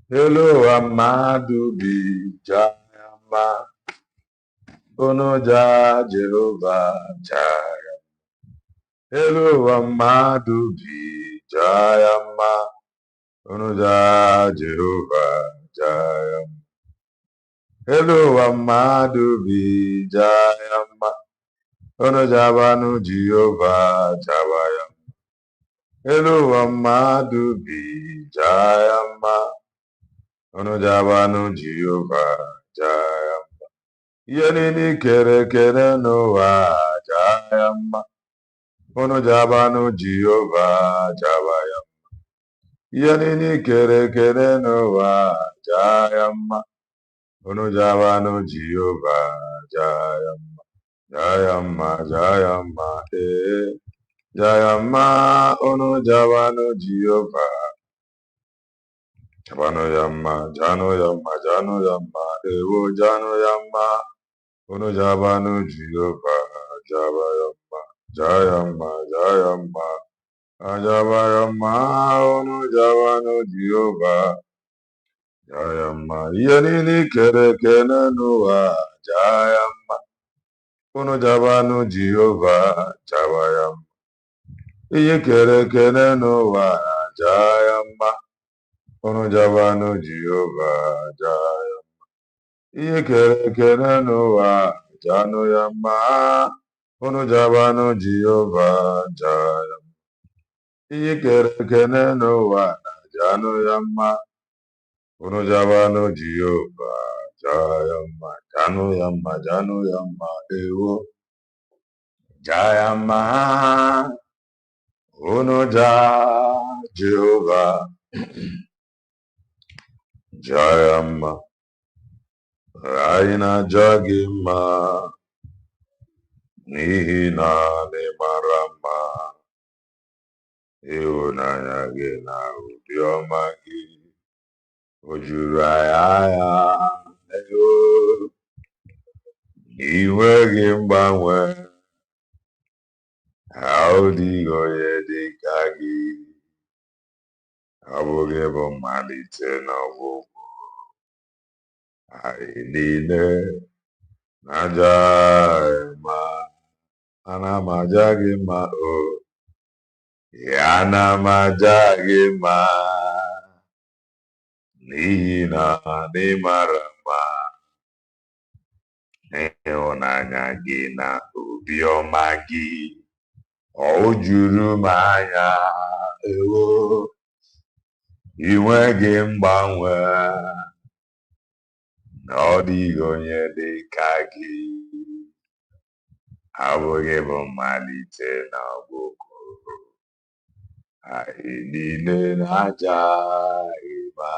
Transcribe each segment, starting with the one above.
Hello, Amadu bi Jayama. Onoja Jehovah Jaya. Hello, Amadu bi Jayama. Onoja Jehovah Jaya. Hello, Amadu bi Jayama. Onoja Banu Jehovah Jaya. Hello, Amadu bi Jayama. Onoja Banu Jehovah Jaya. Yenini kere kere n'ụwa jaya mma. Unu jabanụ Jehova jabaya. Yenini kere kere n'ụwa jaya mma. Unu jabanụ Jehova jaya mma. Jaya mma, jaya mma, jaya mma. Unu jabanụ Jehova. Jabanụ ya mma, janụ ya mma, janụ ya mma, ewo janụ ya mma. Unu jabanu Jehovah, Jabayama, Jayama, Jayama, Ajabayama, Unu jabanu Jehovah, Jayama, Yanini kere kene nuwa, Jayama, Unu jabanu Jehovah, Jabayama, Iye kere kene nuwa, Jayama, Unu jabanu Jehovah, Jayama. Ihe kere kere n'ụwa janụ ya mma. Unu jabanụ Jehova jaya. Ihe kere kere n'ụwa janụ ya mma. Unu jabanụ Jehova jaya mma. Janụ ya mma, janụ ya mma, ewo jaya mma. Unu Jehova jaya mma. Anyị na-aja gị mma n'ihi na ị mara mma. Ịhụnanya gị na obi ọma gị o juru anyị anya. Ị nweghị mgbanwe, ọ dịghị onye dị ka gị. Ọ bụ gị bụ mmalite na ọgwụgwụ. Anyị niile na-aja mma. Ana m aja gị mma o. Ana m aja gị mma n'ihi na ị mara mma. Ịhụnanya gị na obiọma gị o juru m anya. Ewo ị nweghị mgbanwe, na ọ dịghị onye dị ka gị. Abụghị bụ mmalite na ọgwụgwụ. Anyị niile na-aja mma.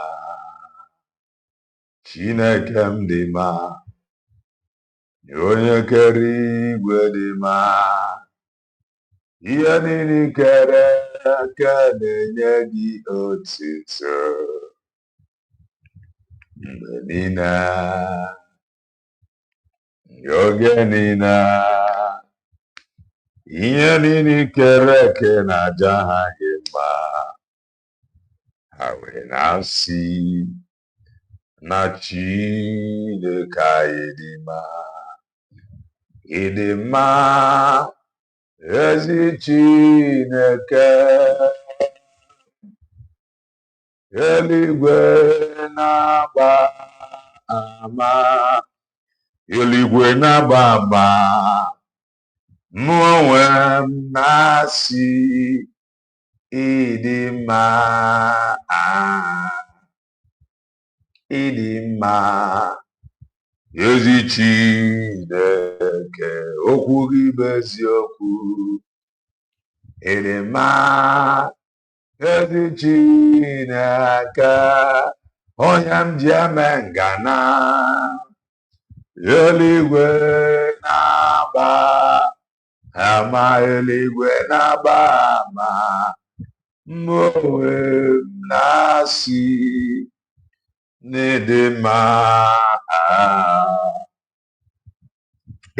Chineke m dị mma, onye kere igwe dị mma. Ihe niile kere eke na-enye gị otuto mgbe niile, oge niile. Ihe niile kere eke na-aja ha gị mma. Ha wee na-asị na Chineke anyị dị mma. Ị dị mma, ezi Chineke. Eluigwe na-agba ama, eluigwe na-agba ama. Mụ onwe m na-asị ịdị mma, ịdị mma, ezi Chineke. Okwu gị bụ eziokwu. Ịdị mma, ezi Chineke. Onye m ji eme ngana. Eluigwe na-agba ama, eluigwe na-agba ama. Mụ onwe m na-asị n'ịdị mma,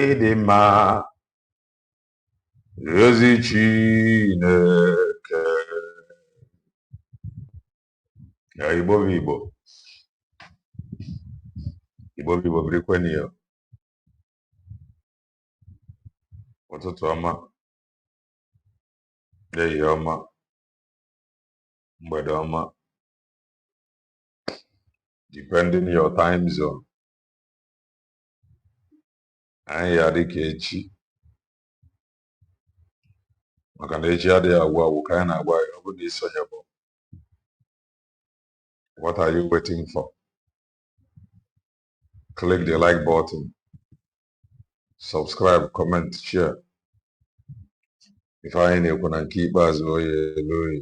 ịdị mma, ezi Chineke. Igbo bụ Igbo. Igbo bụ Igbo birikweni ya. Ụtụtụ ọma, ehihie ọma, mgbede ọma, depending your time zone. Anyị ya dị ka echi, maka na echi adịghị agwụ agwụ ka anyị na-agwa ya ọ bụ na isonye bụ. What are you waiting for? Click the like button, subscribe, comment, share. If anyị na-ekwu na nke ikpeazụ oye eloyi.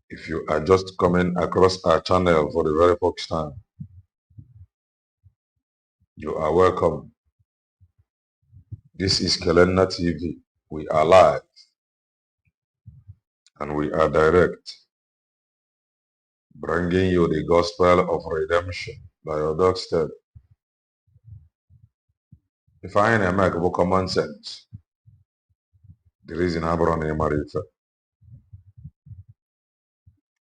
If you are just coming across our channel for the very first time, you are welcome. This is Kelenna TV. We are live and we are direct, bringing you the gospel of redemption by your doorstep. If I ain't make common sense, the reason I brought in Marifa.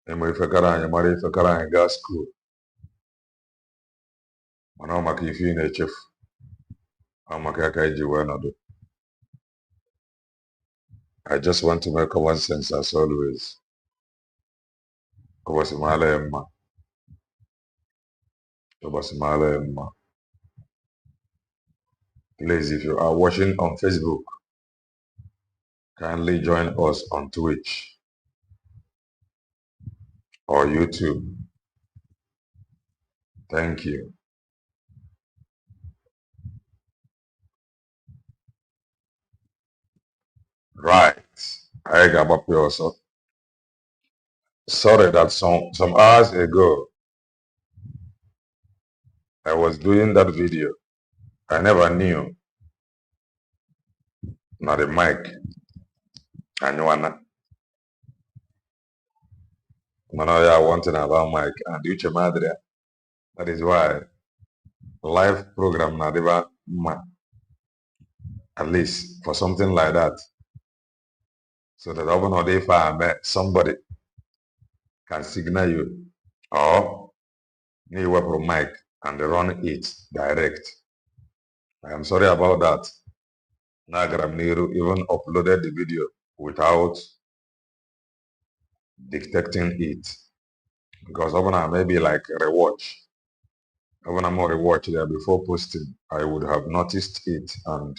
Marifa Karanya, Marifa Karanya gas school. Manoma if you in a chief. I just want to make common sense as always. Please, if you are watching on Facebook, kindly join us on Twitch or YouTube. Thank you. Right. I got up here also. Sorry that some hours ago I was doing that video. I never knew. Not the mic. Anywana. Manoya wanting about mic and Uche Madre. That is why live program Nadiva at least for something like that. So that even though if I met somebody can signal you or need work from mic and run it direct. I am sorry about that. Nagram Niru even uploaded the video without detecting it. Because even I maybe like rewatch. Even I'm more rewatch there before posting, I would have noticed it and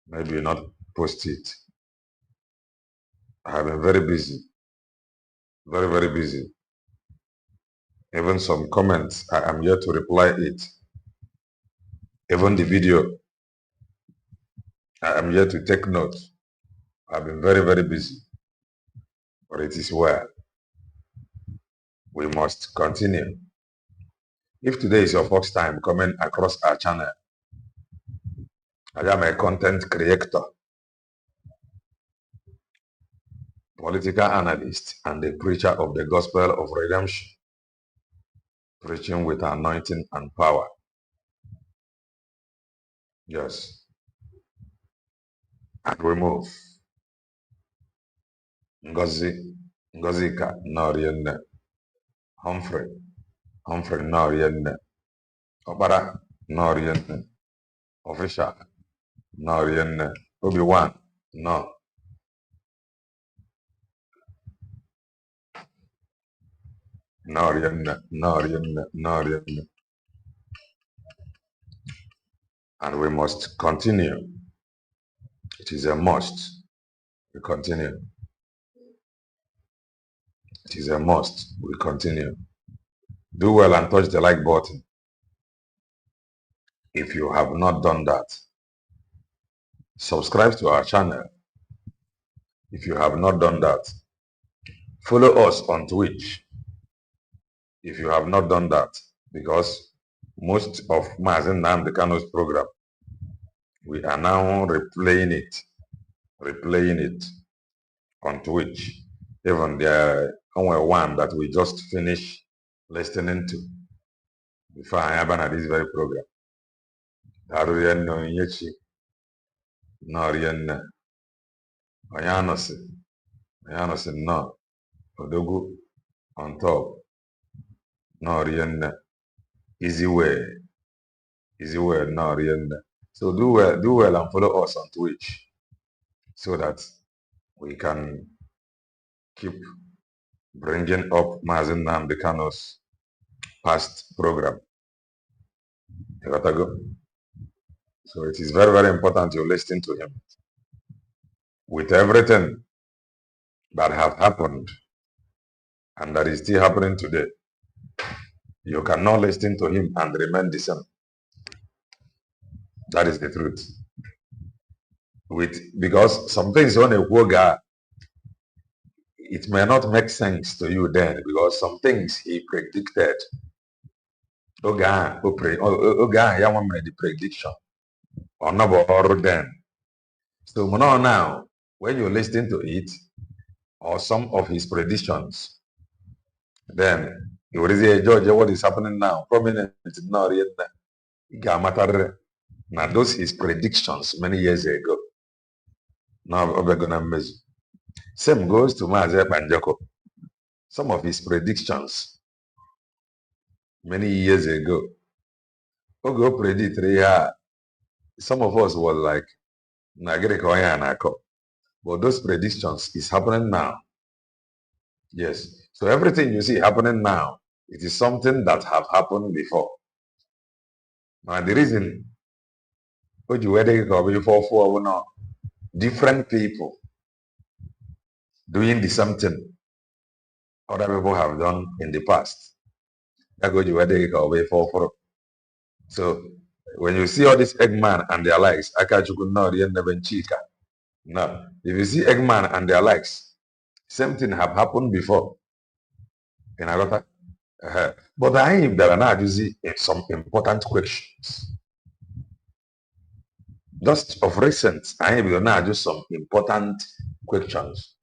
maybe not post it. I have been very busy. Very, very busy. Even some comments, I am yet to reply it. Even the video, I am yet to take note. I've been very, very busy. But it is well. We must continue. If today is your first time coming across our channel, I am a content creator, political analyst, and a preacher of the gospel of redemption, preaching with anointing and power. Yes. And we move. Ngozika Norienne. Humphrey Norienne. Obara Norienne. Official Norienne. Obi-Wan no. Norienne. And we must continue. It is a must. We continue. It is a must. We continue. Do well and touch the like button. If you have not done that, subscribe to our channel. If you have not done that, follow us on Twitch. If you have not done that, because most of Mazen Namdekano's program, we are now replaying it on Twitch. Even the only one that we just finished listening to before I have this very program. Darurian no Yechi, Norian Ayanosi no, Odogu, on top. No, easy way, no, so do well and follow us on Twitch so that we can keep bringing up Mazen Nnamdi Kanu's past program. You gotta go. So it is very, very important you listen to him. With everything that have happened and that is still happening today, you cannot listen to him and remain the same. That is the truth. Because some things on a woga, it may not make sense to you then because some things he predicted. Oga, the prediction. Or not then. So now, when you listen to it, or some of his predictions, then you will say, George, what is happening now? Prominent now, now those his predictions many years ago. Now we're gonna measure. Same goes to Maazị Banjoko. Some of his predictions many years ago. Ogo predict some of us was like, but those predictions is happening now. Yes. So everything you see happening now, it is something that have happened before. Now the reason different people doing the same thing other people have done in the past. So when you see all this Eggman and their likes, no. If you see Eggman and their likes, same thing have happened before. In Agota. But I am there now using some important questions. Just of recent, I am now just some important questions.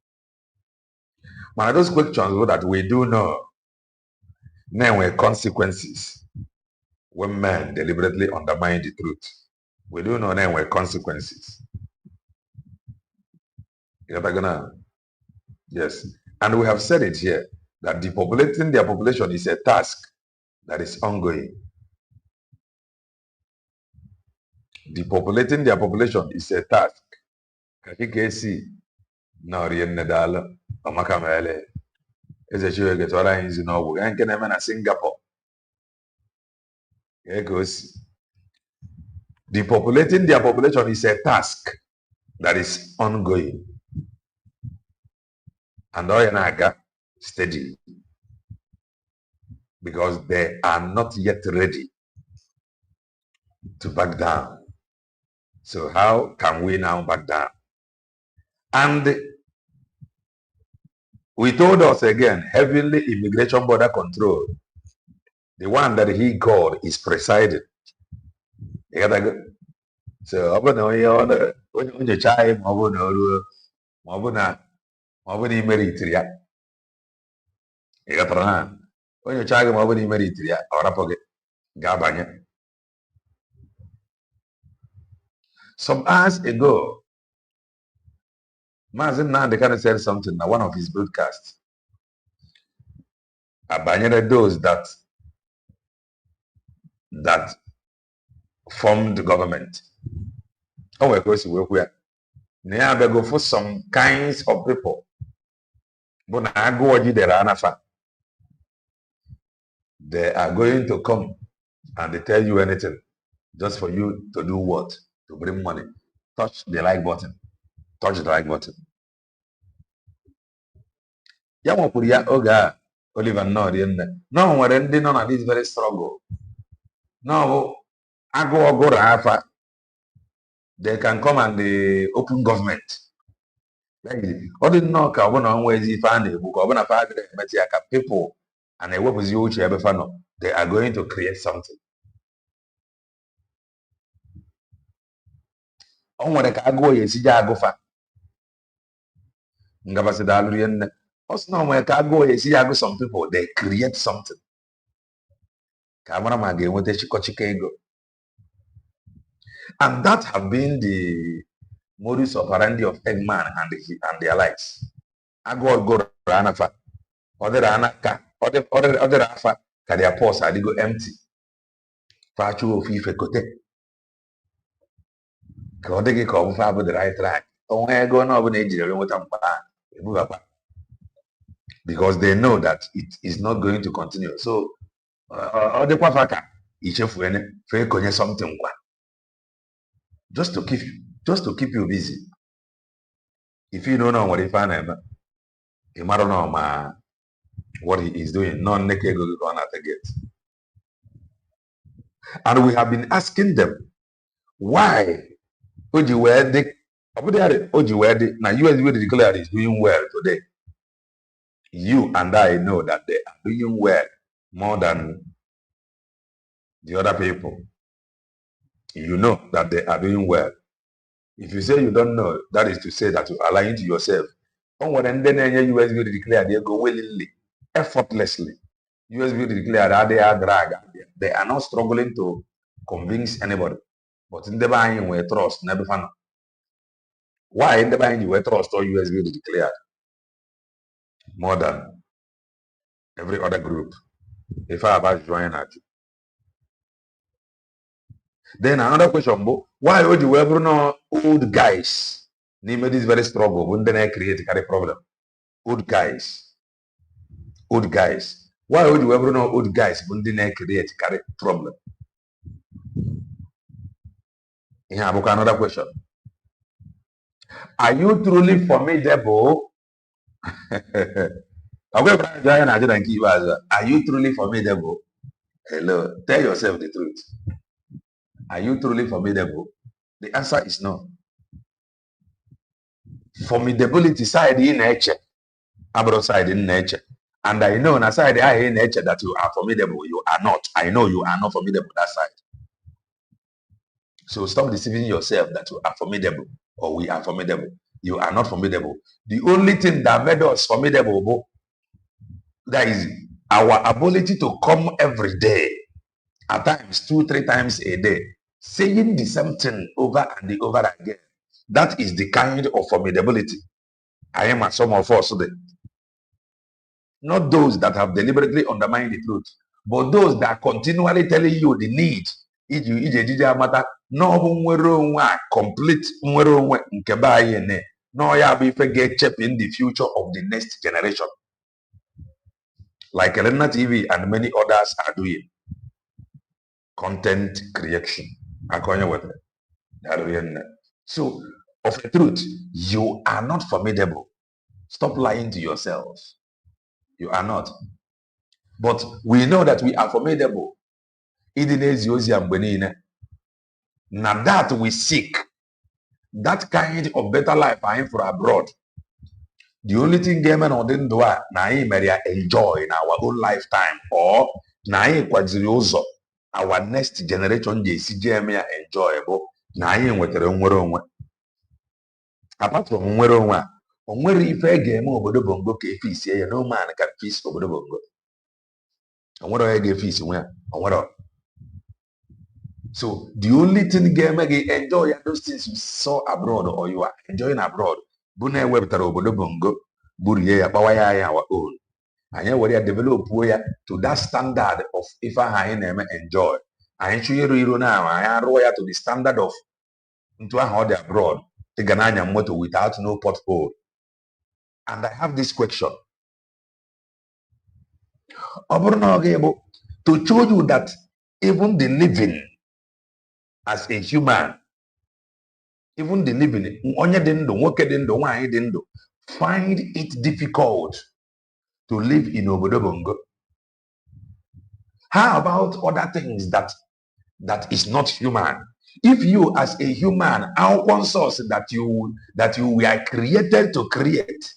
Now those questions that we do know now were consequences when men deliberately undermine the truth. We do know now were consequences. Yes. And we have said it here that depopulating their population is a task that is ongoing. Depopulating their population is a task. Kakikesi na orienedala amakamele. Eze chiwege twara inzi na obu. Yanke na na Singapore. Depopulating their population is a task that is ongoing. And Oyanaga steady. Because they are not yet ready to back down. So how can we now back down? And we told us again, heavenly immigration border control, the one that he called is presiding. You gotta go. So when you try you got when you try some hours ago, Mazen Nnamdi Kanu said something in one of his broadcasts about those that formed the government. Oh, of course, we are. Now they go for some kinds of people. But they are going to come and they tell you anything just for you to do what? To bring money. Touch the like button. Touch the like button. Oliver no nwere ndị nọ na this very struggle. No, agụ afa. They can come and open government. Ọ dị nnọọ ka ọ bụ na ọnwa ezi ife a na-egbu ka ọ bụ na fa adịrị emeti ya ka people and ewepụzi uche ebe fa nọ. They are going to create something. O nwere ka agụụ ya esi je agụfa. Ngabasị daalụ rie nne. Also, no, when some people they create something. And that have been the modus operandi of Eggman and their likes. other anaka, other afa, can their pause and they go empty. Fachu of ife kote. Kodegi come for the right track. Oh, I go now when age with them because they know that it is not going to continue. So, other kwafaka, ichefu ene, fe konye something kwa. Just to keep you busy. If you don't know what if I am, you might don't know what he is doing. Non naked go on at the gate. And we have been asking them why Ojiwede, Ojiwede, now US will declare is doing well today. You and I know that they are doing well more than the other people. You know that they are doing well. If you say you don't know, that is to say that you are lying to yourself. And then US will declare they go willingly, effortlessly. US will declare that they are drag. They are not struggling to convince anybody. But in the buying we trust, never found. Why in the buying we trust or US will declare more than every other group? If I about join at you. Then another question, why would you ever know old guys? Name this very struggle when they create a problem. Old guys. Old guys. Why would you ever know old guys when they create a problem? Here, another question. Are you truly formidable? Are you truly formidable? Hello, tell yourself the truth. Are you truly formidable? The answer is no. Formidability side in nature, abroad side in nature. And I know on a side in nature that you are formidable. You are not. I know you are not formidable that side. So stop deceiving yourself that you are formidable or we are formidable. You are not formidable. The only thing that made us formidable, that is our ability to come every day, at times 2-3 times a day, saying the same thing over and over again. That is the kind of formidability. I am at some of us today. Not those that have deliberately undermined the truth, but those that are continually telling you the need. Ije amata na ọ bụ nwere onwe a complete nwere onwe nke be anyị ne na ọ ya bụ ife ga-echep in the future of the next generation, like Elena TV and many others are doing. Content creation. So, of the truth, you are not formidable. Stop lying to yourself. You are not. But we know that we are formidable. Now that we seek, that kind of better life for abroad. The only thing Gamer or didn't do na enjoy in our own lifetime, or na our next generation JCGM enjoyable. Apart from nwere onwe a, o nwere ife ga-eme obodo bongo ka efe isi ya, no man can fix obodo bongo. O nwere onye ga-efe isi nwe ya, o nwere. So the only thing ga-eme gị enjoy those things you saw abroad or you are enjoying abroad bụ na ewepụtara obodo bongo burie ya kpawa ya our own. Anyị were ya develop ya to that standard of ife ahụ anyị na-eme enjoy. Anyị chụ iro na anyị arụọ ya to the standard of ntu ahụ ọ dị abroad. Anya moto without no pothole. And I have this question. To show you that even the living as a human, even the living, find it difficult to live in Obodo Bongo. How about other things that is not human? If you as a human, our one source that you were created to create,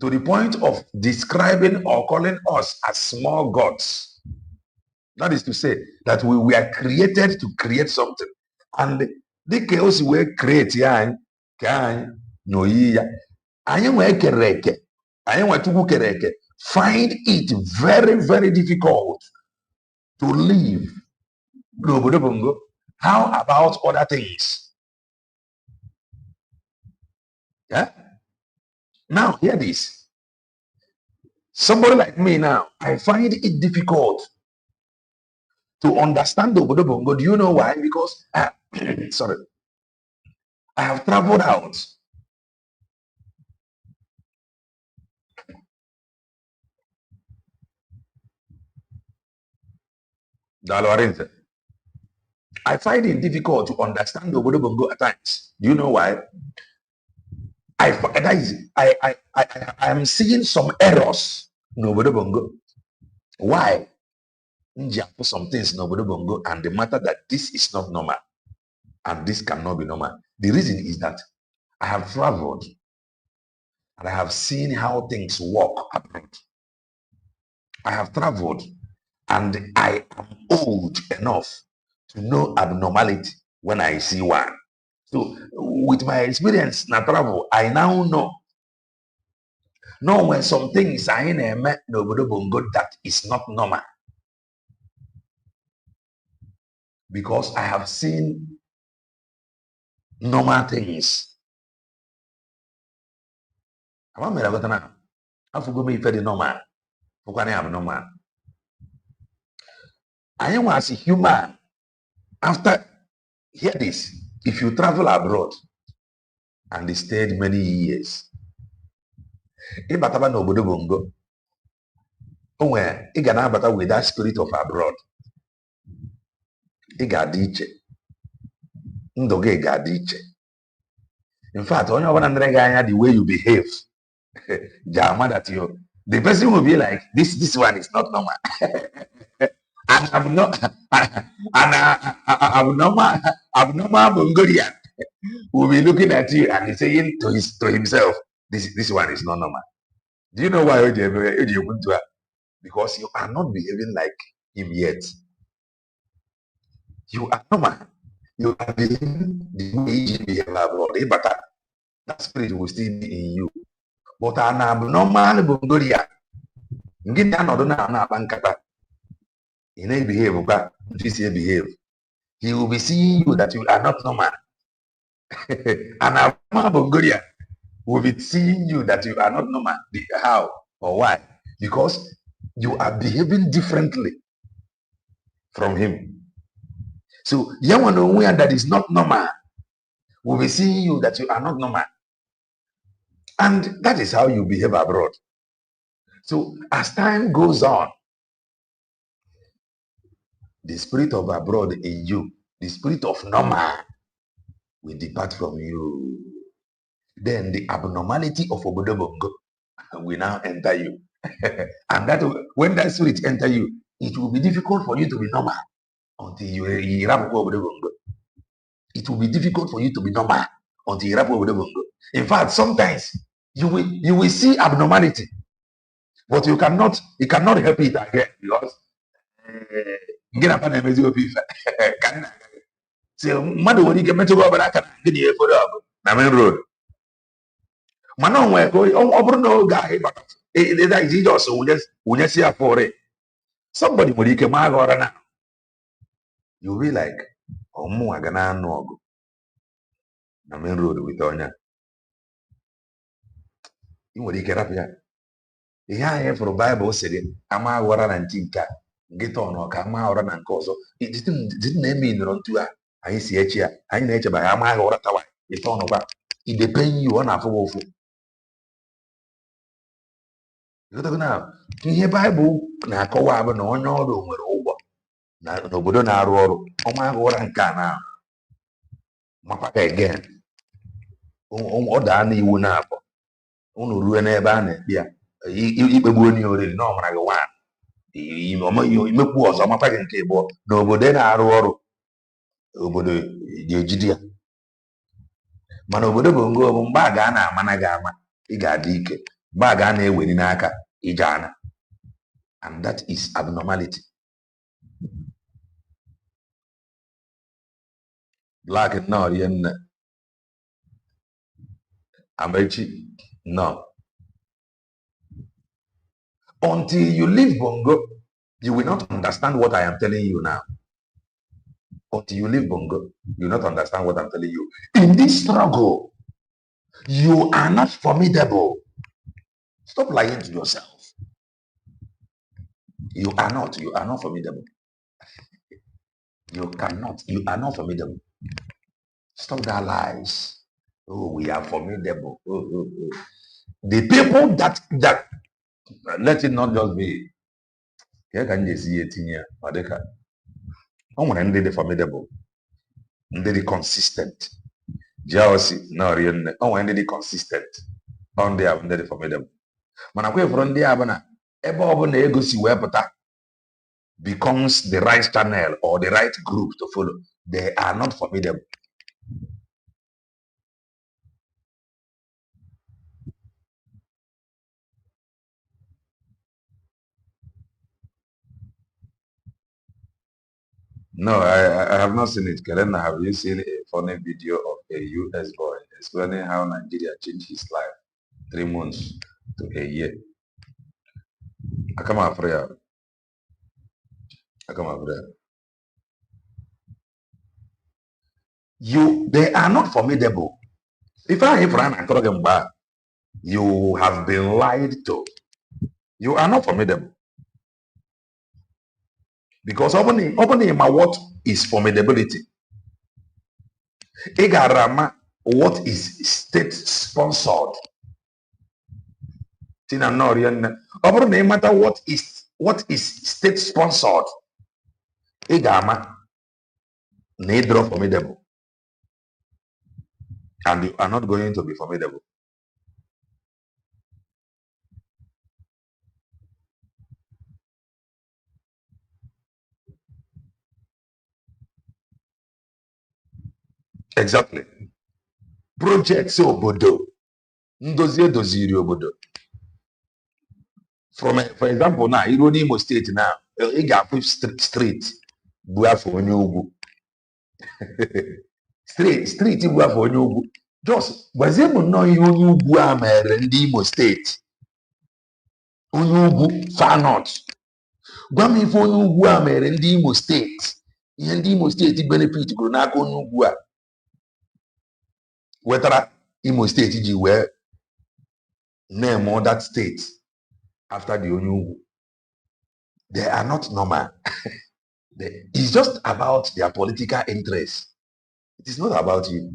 to the point of describing or calling us as small gods. That is to say that we were created to create something. And the chaos we create find it very, very difficult to live. How about other things? Yeah. Now hear this. Somebody like me now, I find it difficult to understand the Obodo Bongo. Do you know why? Because, sorry, I have traveled out. I find it difficult to understand the Obodo Bongo at times. Do you know why? I am seeing some errors in Obodo Bongo. Why? Put some things in Obodo Bongo and the matter that this is not normal and this cannot be normal. The reason is that I have traveled and I have seen how things work abroad. I have traveled and I am old enough to know abnormality when I see one. So with my experience na travel, I now know when some things I na-eme n'obodo Bongo that is not normal. Because I have seen normal things. Ama mere agota na afugo me ife dị normal. Fụkwana ya abnormal. Anyị nwa as a human, after, hear this, if you travel abroad and stayed many years, ịbataba n'obodo Bongo, ị ga na-abata with that spirit of abroad. Ị ga-adị iche. Ndụ gị ga-adị iche. In fact, onye ọbụla ndere gị anya the way you behave, that the person will be like, this one is not normal. And abnormal Mongolian will be looking at you and saying to himself, this one is not normal. Do you know why? Because you are not behaving like him yet. You are normal. You are behaving the way he behaves abroad. But that spirit will still be in you. But an abnormal Mongolian, he may behave. He will be seeing you that you are not normal. An abnormal Mongolian will be seeing you that you are not normal. How or why? Because you are behaving differently from him. So, Yawan that is not normal will be seeing you that you are not normal. And that is how you behave abroad. So, as time goes on, the spirit of abroad in you, the spirit of normal, will depart from you. Then the abnormality of Obodo Bongo will now enter you. And that when that spirit enter you, it will be difficult for you to be normal until you rap Obodo Bongo. It will be difficult for you to be normal until you rap Obodo Bongo. In fact, sometimes you will see abnormality, but you cannot help it again because so mmadụ nwere ike metụrụ ọbara aka na gị na efere ọgụ na main road mana onwe ka ọ bụrụ na oge ahụ ịbata iji ọsọ wụnyesi ya fọrị somebody nwere ike maa gị ọra na you be like ọmụnwa ga na-anụ ọgụ na main road wite ọnya ị nwere ike rapụ ya ihe anyị fụrụ baịbụl sị gị ama ghọra na ntị nke a nkịta ọnụ ka ama ghọra na nke ọzọ dị na-eme inọrọ ntu a anyị si echi ya anyị na-echeba ya ama ghọra tawa ite ọnụkwa idepenyi ọ na-afụ gị ụfụ ihe baịbụl na-akọwa bụ na onye ọrụ nwere ụgwọ n'obodo na-arụ ọrụ ọma ghọra nke a na mapaka again ọ daa n'iwu na-abụ unu ruo n'ebe a na-ekpe ya ikpegbu onye oriri na ọmara gị nwaanyị imekwu ọzọ mapa gị nke ịbụọ n'obodo na-arụ ọrụ obodo ga-ejide ya mana obodo Bongo bụ mgbe a ga na-amana gị ama ị ga-adị ike mgbe a ga na-eweli n'aka ije ana and that is abnormality. Black no yen Amechi no. Until you leave Bongo, you will not understand what I am telling you now. Until you leave Bongo, you will not understand what I'm telling you. In this struggle, you are not formidable. Stop lying to yourself. You are not. You are not formidable. You cannot. You are not formidable. Stop that lies. Oh, we are formidable. Oh. The people that let it not just be. Here can you see it in here? Madeka. I want to be formidable. Ndị consistent. Jealousy na orienne. I want to be consistent. On they have ndị formidable. Mana kwe from ndị abụ na ebe ọ bụ na ego si wee pụta becomes the right channel or the right group to follow. They are not formidable. No, I have not seen it. Kelena, have you seen a funny video of a US boy explaining how Nigeria changed his life 3 months to a year? I come after they are not formidable. If I back, you have been lied to. You are not formidable. Because opening what is formidability? Igarama, what is state sponsored? Tina Norian, no matter what is state sponsored. Igama, neither formidable. And you are not going to be formidable. Exactly. Projects obodo. Ndozie doziri obodo. For example, now, you don't Imo State now. You got street. Buafo onye ugwu. Street Buafo onye ugwu. Just, gwazie m nnọọ ihe onye ugwu a mere ndị Imo State. Onye ugwu far north. Gwa m ife onye ugwu a mere ndị Imo State. Ihe ndị Imo State benefit gụrụ n'aka onye ugwu a. Wetara Imo State ji wee name that state after the onye ugwu. They are not normal. It's just about their political interest. It is not about you.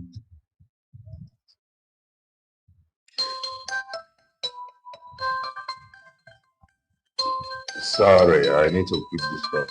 Sorry, I need to keep this call.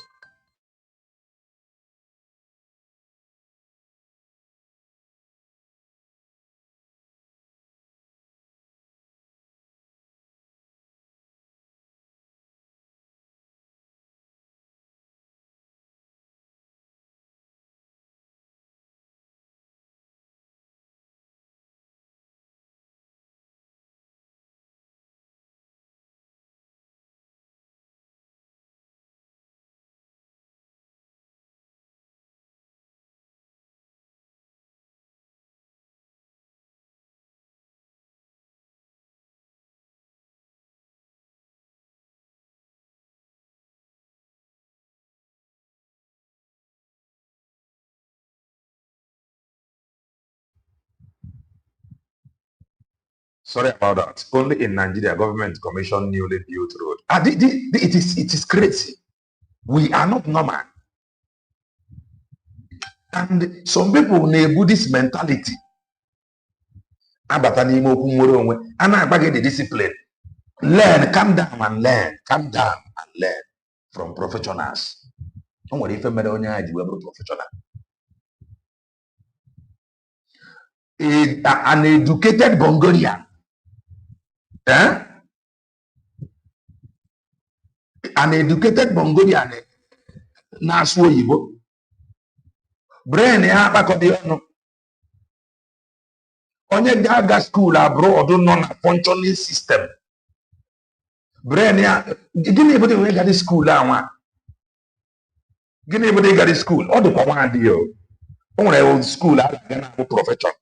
Sorry about that. Only in Nigeria, government commission newly built road. It is crazy. We are not normal. And some people nebu this mentality. Abata n'ime okwu nwere onwe. A na-agbaghị the discipline. Learn, calm down and learn. Calm down and learn from professionals. O nwere ife mere onye ha ji wee bụrụ professional. An educated Bongolian. An educated Mongolian na-asụ oyibo brain ya akpakọdị ọnụ onye ga-aga school abroad nọ na functioning system brain ya gịnị ebe dị gadi school anwa gịnị ebe dị gadi school ọ dịkwa nwa adịghị o nwere school a ga na-abụ profession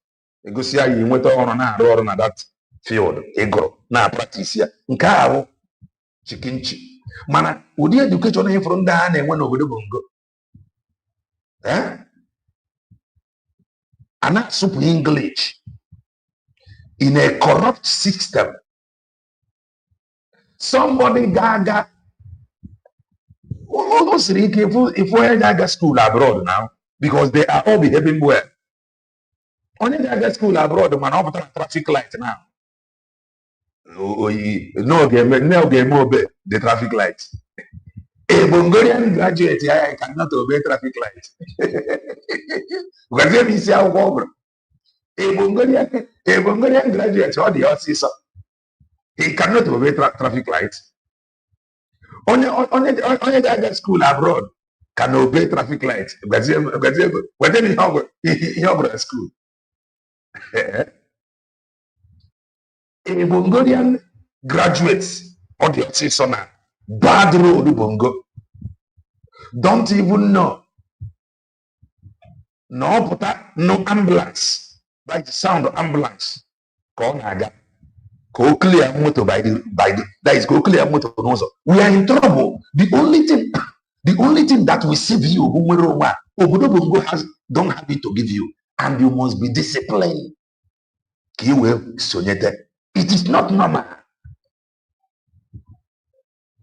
egosi ya yi nweta ọrụ na-arụ ọrụ na that field ịgụrụ na practice ya nke ahụ chikinchi mana ụdị education ịfụrụ ndị a na-enwe n'obodo Bongo a na-asụpụ English in a corrupt system. Somebody gaga Almost if we get school abroad now, because they are all behaving well. Only they get school abroad, man, up traffic light now. No game obey the traffic light. A Mongolian graduate, I cannot obey traffic light. Because if you see how a Mongolian graduate, or the officer, he cannot obey traffic lights. Only that get school abroad can obey traffic lights. Because when he have school. A Mongolian graduates or the officer now, bad road bongo. Don't even know. No, but no ambulance. By the sound of ambulance. Go clear motor by the that is go clear motor. We are in trouble. The only thing that will save you, Obodo Bongo don't have it to give you, and you must be disciplined. It is not normal.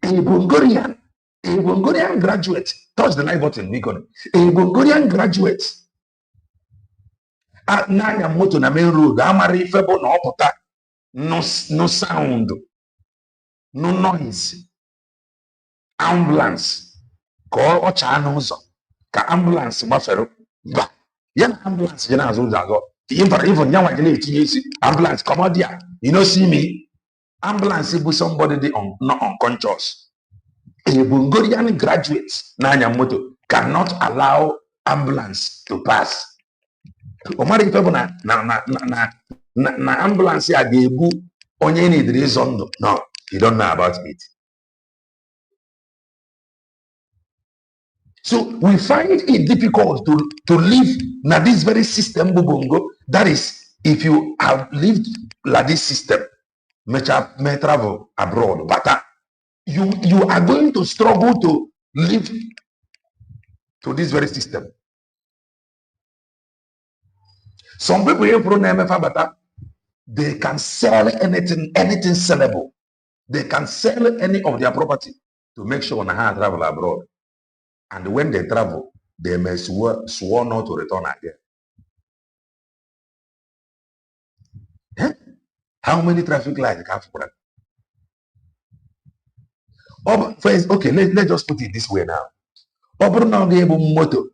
A Bongorian graduate, touch the like button, Nikon. A Bongorian graduate at Nanya Moto na main road, Amari Febo no opota, no sound, no noise. Ambulance, call or channels, ka ambulance buffero, ba, yan ambulance, yan as well. Even young ambulance, come out here, you know, see me. Ambulance with somebody not unconscious. A Bongorian graduate, Nanya Moto, cannot allow ambulance to pass. Omari people na ambulance ya gebu onye need reason. No, you don't know about it. So we find it difficult to live na this very system Bubongo. That is, if you have lived like this system, may travel abroad, but you are going to struggle to live to this very system. Some people here from MFA, they can sell anything sellable. They can sell any of their property to make sure they travel abroad. And when they travel, they may swear not to return again. Eh? How many traffic lights you have for that? Oh, first, okay, let's just put it this way now. Open now the moto,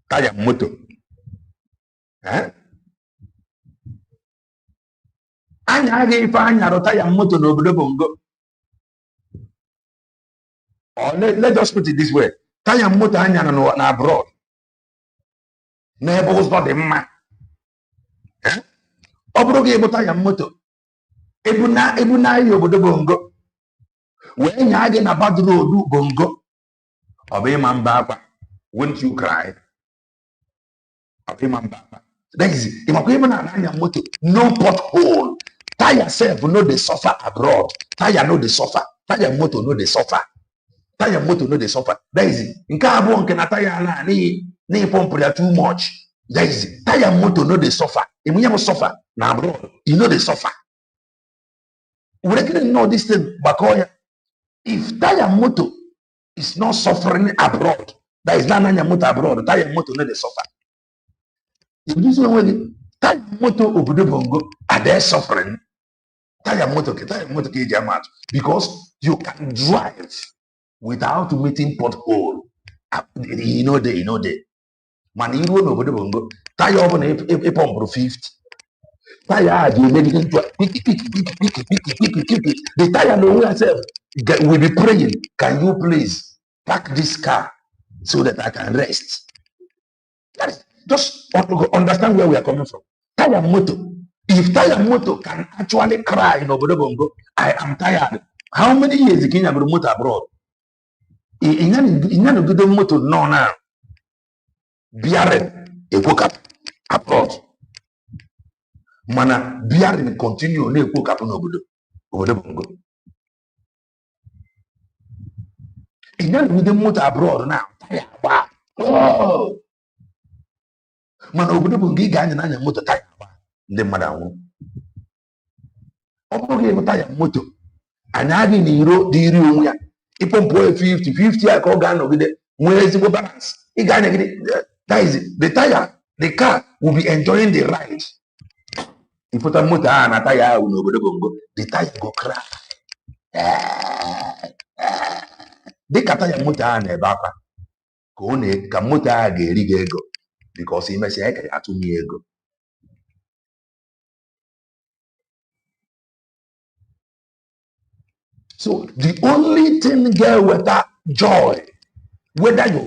tire moto. Eh? Anya if anya tire moto no bongo. Or let's just put it this way. Tire moto anya no abroad. Neighbors not the man. Eh? Open game tire moto. Ebuna yobodo bongo. When you are in a bad road, bongo, obey man baba, won't you cry? Obey man baba. That is it. If I motor, no pothole. Tire self no they suffer abroad. Tire no they suffer. Tire motor no they suffer. Tire motor no they suffer. That is it. In car one can tire na ni pump too much. That is it. Tire motor no they suffer. If we never suffer now abroad, you know they suffer. We don't know this thing, Bakoya. If tire motor is not suffering abroad, that is not Nanya motor abroad, tire motor no they suffer. If this one tire motor obodo bongo are they suffering? Tire motor jamat because you can drive without meeting pothole. You know they. Man, you know obodo bongo tire over a pump 50. Tire the tire no way itself will be praying. Can you please park this car so that I can rest? Just understand where we are coming from. Tire motor. If tire motor can actually cry in Obodo Bongo, I am tired. How many years can you have motor abroad? In a good motor, no now. Biaren, a woke up abroad. Mana Biaren continue ne woke up in Obodo Bongo. In a good motor abroad now. Tire. Wow. Oh. Man obodo bụ nke ị ga-anya n'anya moto taya ndị mmadụ anwụ. Ọ bụrụ gị taya moto anyị adị n'iro dị iri onwe ya Ipon 50 I call Ghana with the where is the balance? That is it. The car will be enjoying the ride. You put a motor and a tire will go. The tire go crack. The tire motor and a back. Kone ka motor ga-eri gị ego because imesịa ị ka ya atụ m ego. So the only thing girl with that joy, whether you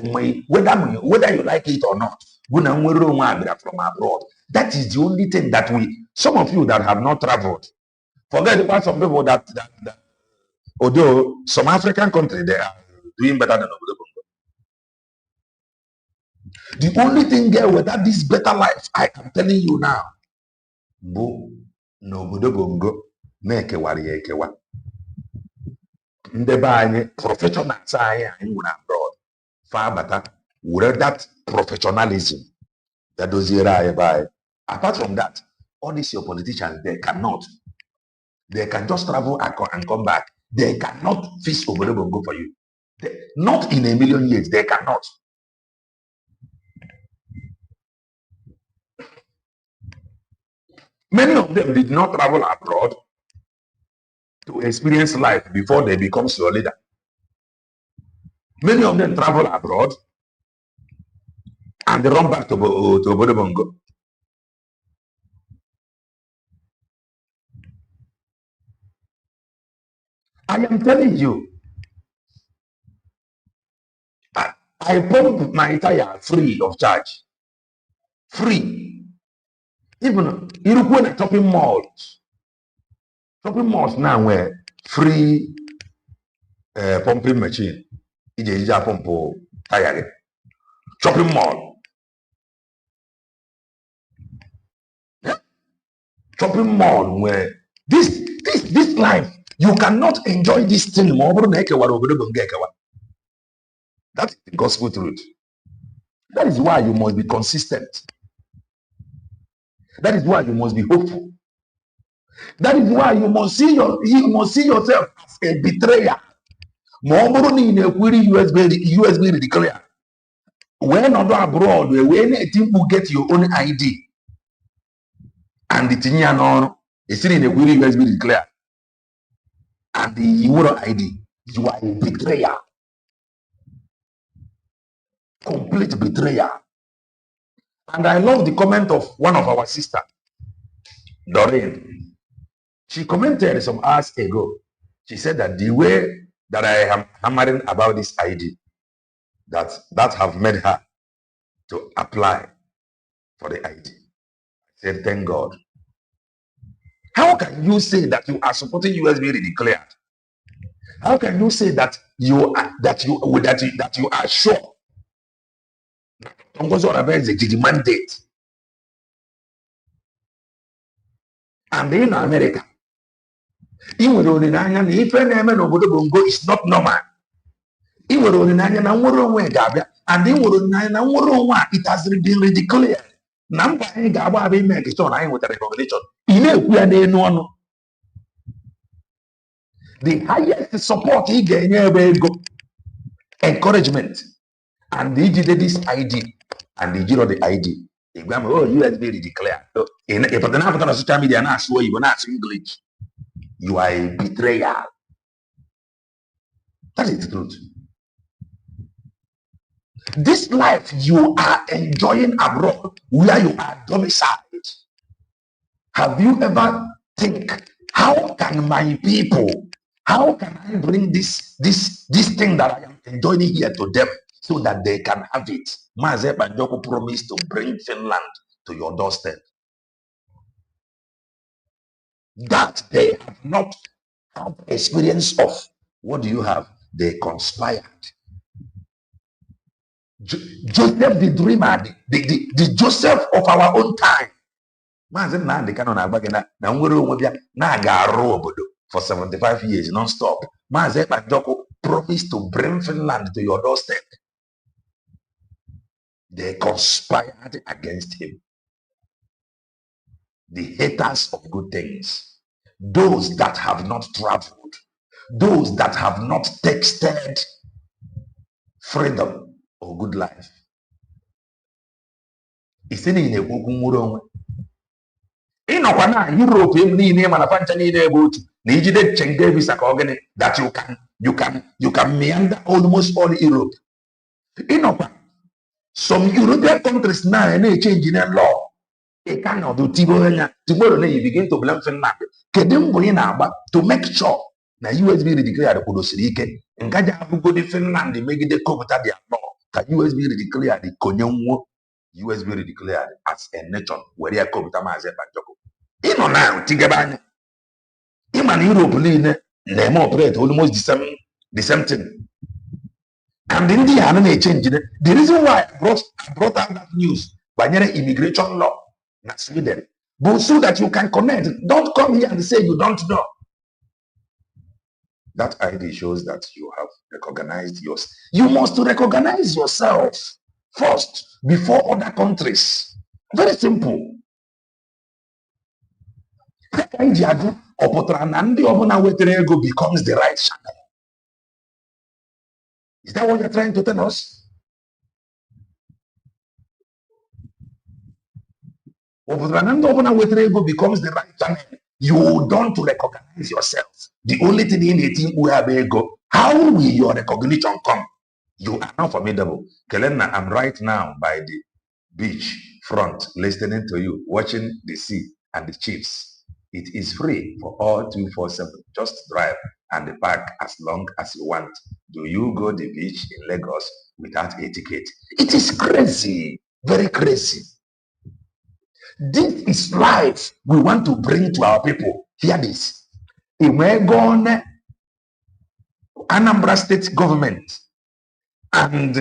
like it or not, from abroad. That is the only thing that some of you that have not traveled, forget about some people that although some African countries they are doing better than Obodo Bongo. The only thing girl with that this better life, I am telling you now, bụ na Obodo Bongo na-ekewara ya ekewa. Ndị be anyị professionals anyị nwere abroad fa bata were that professionalism that doziere anyị be anyị. Apart from that, all these your politicians, they can just travel and come back. They cannot fix Obodo Bongo for you. Not in a million years, they cannot. Many of them did not travel abroad to experience life before they become your leader. Many of them travel abroad and they run back to Obodo Bongo. I am telling you, I pump my tire free of charge. Free. Even you go to shopping malls. Shopping malls now where free pumping machine. Ije pump tire. Shopping mall. Yeah? Shopping mall where this life, you cannot enjoy this thing more. That is the gospel truth. That is why you must be consistent. That is why you must be hopeful. That is why you must see yourself as a betrayer. USB declare. When not abroad, when people get your own ID and the thing is still in a USB declare and the Euro ID, you are a betrayer. Complete betrayer. And I love the comment of one of our sisters, Doreen. She commented some hours ago. She said that the way that I am hammering about this ID, that have made her to apply for the ID. I said, thank God. How can you say that you are supporting USB declared? How can you say that you are sure? The mandate. And in America, even if Obodo Bongo is not normal, and it has been declared. Number the highest support he gave encouragement, and he did this ID. And the zero the ID. USB declared. If the African social media now show you not English, you are a betrayer. That is the truth. This life you are enjoying abroad, where you are domiciled. Have you ever think, how can my people, how can I bring this thing that I am enjoying here to them so that they can have it? Maze Banjoko promised to bring Finland to your doorstep. That they have not had experience of. What do you have? They conspired. Joseph the dreamer, the Joseph of our own time. For 75 years non-stop. Maze Banjoko promised to bring Finland to your doorstep. They conspired against him. The haters of good things, those that have not traveled, those that have not tasted freedom or good life. Isi niile okwu nwere onwe. Ịnọkwa na Europe niile mana fancha niile bụ otu na ijide chenge visa ka ogene that you can meander almost all Europe. Ịnọkwa some European countries now na-change their law. Ị cannot do tibonya. Tomorrow you begin to blame Finland. Kedu mbọ ị na-agba to make sure na USB redeclared kwudosiri ike ngaji abụgodi Finland megide kọpụta their law ka USB redeclared konye nwuo USB redeclared as a nation were ya kọpụta Maazị Banjoko. Ịnọ na tigebe anya ịma na Europe niile na-eme operate almost the same thing. And in the end, the reason why I brought out that news banyere immigration law in Sweden, but so that you can connect. Don't come here and say you don't know. That ID shows that you have recognized yours. You must recognize yourself first before other countries. Very simple. Becomes the right channel. Is that what you're trying to tell us? Becomes the right channel. You don't recognize yourself. The only thing in the team we have ego. How will your recognition come? You are not formidable. Kelena, I'm right now by the beach front, listening to you, watching the sea and the chiefs. It is free for all 247. Just drive and park as long as you want. Do you go to the beach in Lagos without a ticket? It is crazy, very crazy. This is life we want to bring to our people. Hear this. Imegone Anambra State government and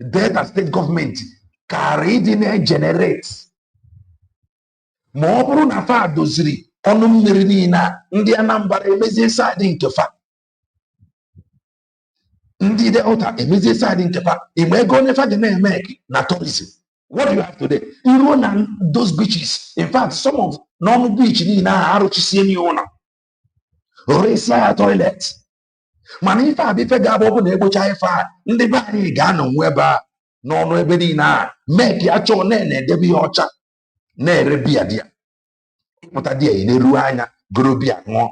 Delta State government carried in generates. Ma ọ bụrụ na fa doziri ọnụ mmiri niile ndị Anambra emezie side nkefa ndị Delta emezie side nkefa ime ego nefa dị na-eme na tourism. What do you have today? You run those beaches. In fact, some of non-beach niile arụchisie n'ụlọ resia toilet. Mana ife a bụ ife ga-abụ ọ bụ na egbocha ife a ndị be anyị ga-anọ nwe ebe a n'ọnụ ebe niile a mee ka achọ na-edebe ihe ọcha na-ere biya dị ya ịpụta dị ya ị na-eru anya goro biya ṅụọ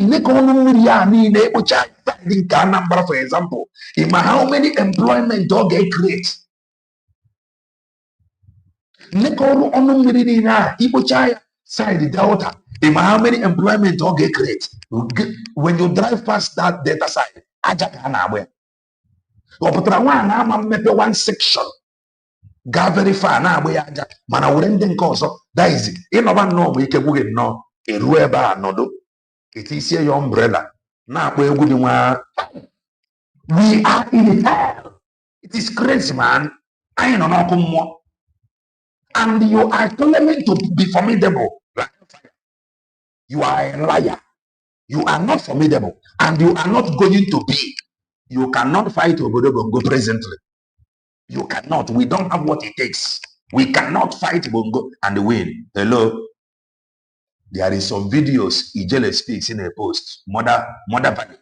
nneka ọnụ mmiri ya niile ekpocha dị nke Anambra for example ịma how many employment ọ ga-create nneka ọnụ mmiri niile a ikpocha ya side Delta ịma how many employment ọ ga-create when you drive past that Delta side aja ka a na-agba ya ọ pụtara nwaanyị ama mmepe one section ga very far na-agba ya aja mana were ndị nke ọzọ daizi ịnọba nnọọ ma ike gwụghị nnọọ eruo ebe a nọdụ etisie ya umbrella na-akpọ egwu dị nwa. We are in hell. It is crazy, man. Anyị nọ n'ọkụ mmụọ and you are claiming to be formidable. You are a liar. You are not formidable and you are not going to be. You cannot fight Obodo Bongo presently. You cannot. We don't have what it takes. We cannot fight Bongo and win. Hello. There is some videos Ijele speaks in a post. Mother Valley.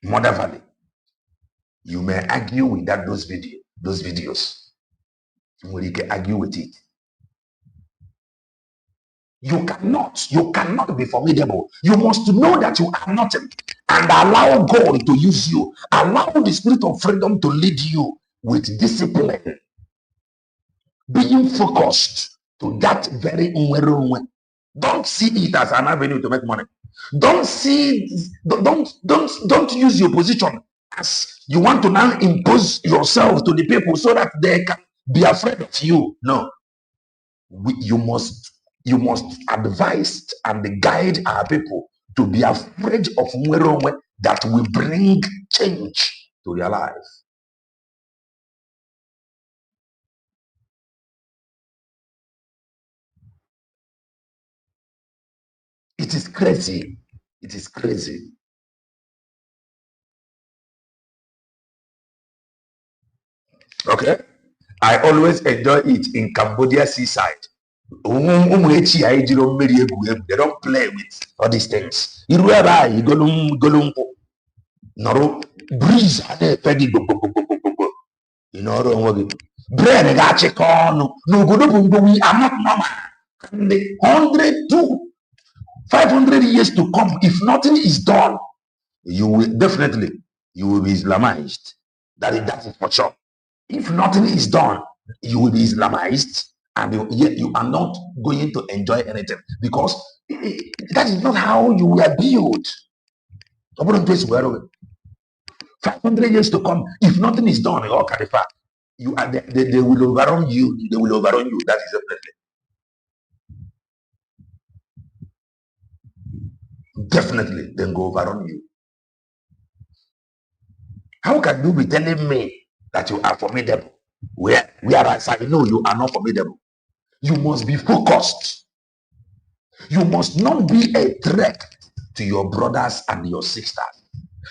Mother Valley. You may argue with those videos. You can argue with it. You cannot be formidable. You must know that you are nothing and allow God to use you. Allow the spirit of freedom to lead you with discipline. Being focused to that very unweruwe. Don't see it as an avenue to make money. Don't use your position as you want to now impose yourself to the people so that they can be afraid of you. No. You must advise and guide our people to be afraid of Mweronwe that will bring change to their life. It is crazy. It is crazy. Okay? I always enjoy it in Cambodia seaside. They don't play with all these things. You go nọrọ breeze a na-efe gị gbogbogbogbogbogbo ị nọrọ onwe gị brain ga-achịkọ ọnụ n'obodo bụ mgbe we are not normal and the 100 to 500 years to come, if nothing is done, you will definitely you will be Islamized. That is for sure. If nothing is done, you will be Islamized, and yet you are not going to enjoy anything because that is not how you were built. 500 years to come, if nothing is done, you are they will overrun you. They will overrun you. That is definitely then go overrun you. How can you be telling me that you are formidable, whereas I know you are not formidable? You must be focused. You must not be a threat to your brothers and your sisters.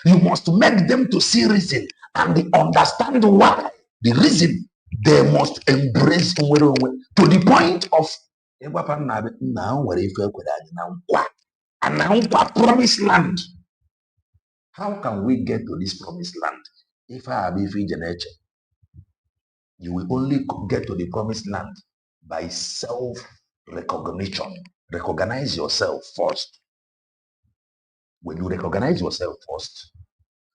You must make them to see reason and they understand why. The reason they must embrace to the point of promised land. How can we get to this promised land? If I have nature, you will only get to the promised land by self-recognition. Recognize yourself first. When you recognize yourself first,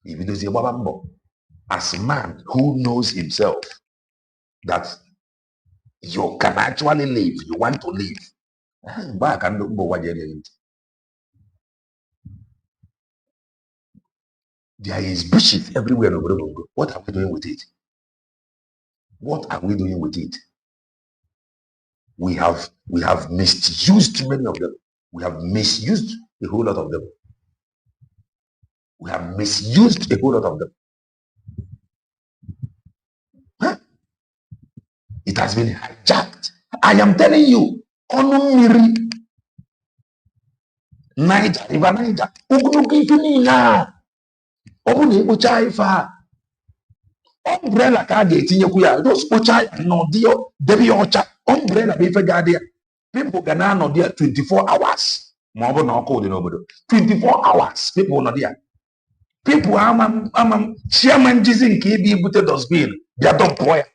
if it is a as a man who knows himself that you can actually live, you want to live. There is bushes everywhere. What are we doing with it? What are we doing with it? We have misused many of them. We have misused a whole lot of them. We have misused a whole lot of them. Huh? It has been hijacked. I am telling you, Onumiri, Niger, River Niger, umbrella ka ga-etinyekwu ya just kpocha ya nọdị debe ya ọcha umbrella bụ ife ga-adị ya people ga na-anọdị ya 24 hours ma ọ bụ na ọkụ dị n'obodo 24 hours people nọdị ya people ama chairman jizi nke ibi ibute dustbin bịa dọmpụọ ya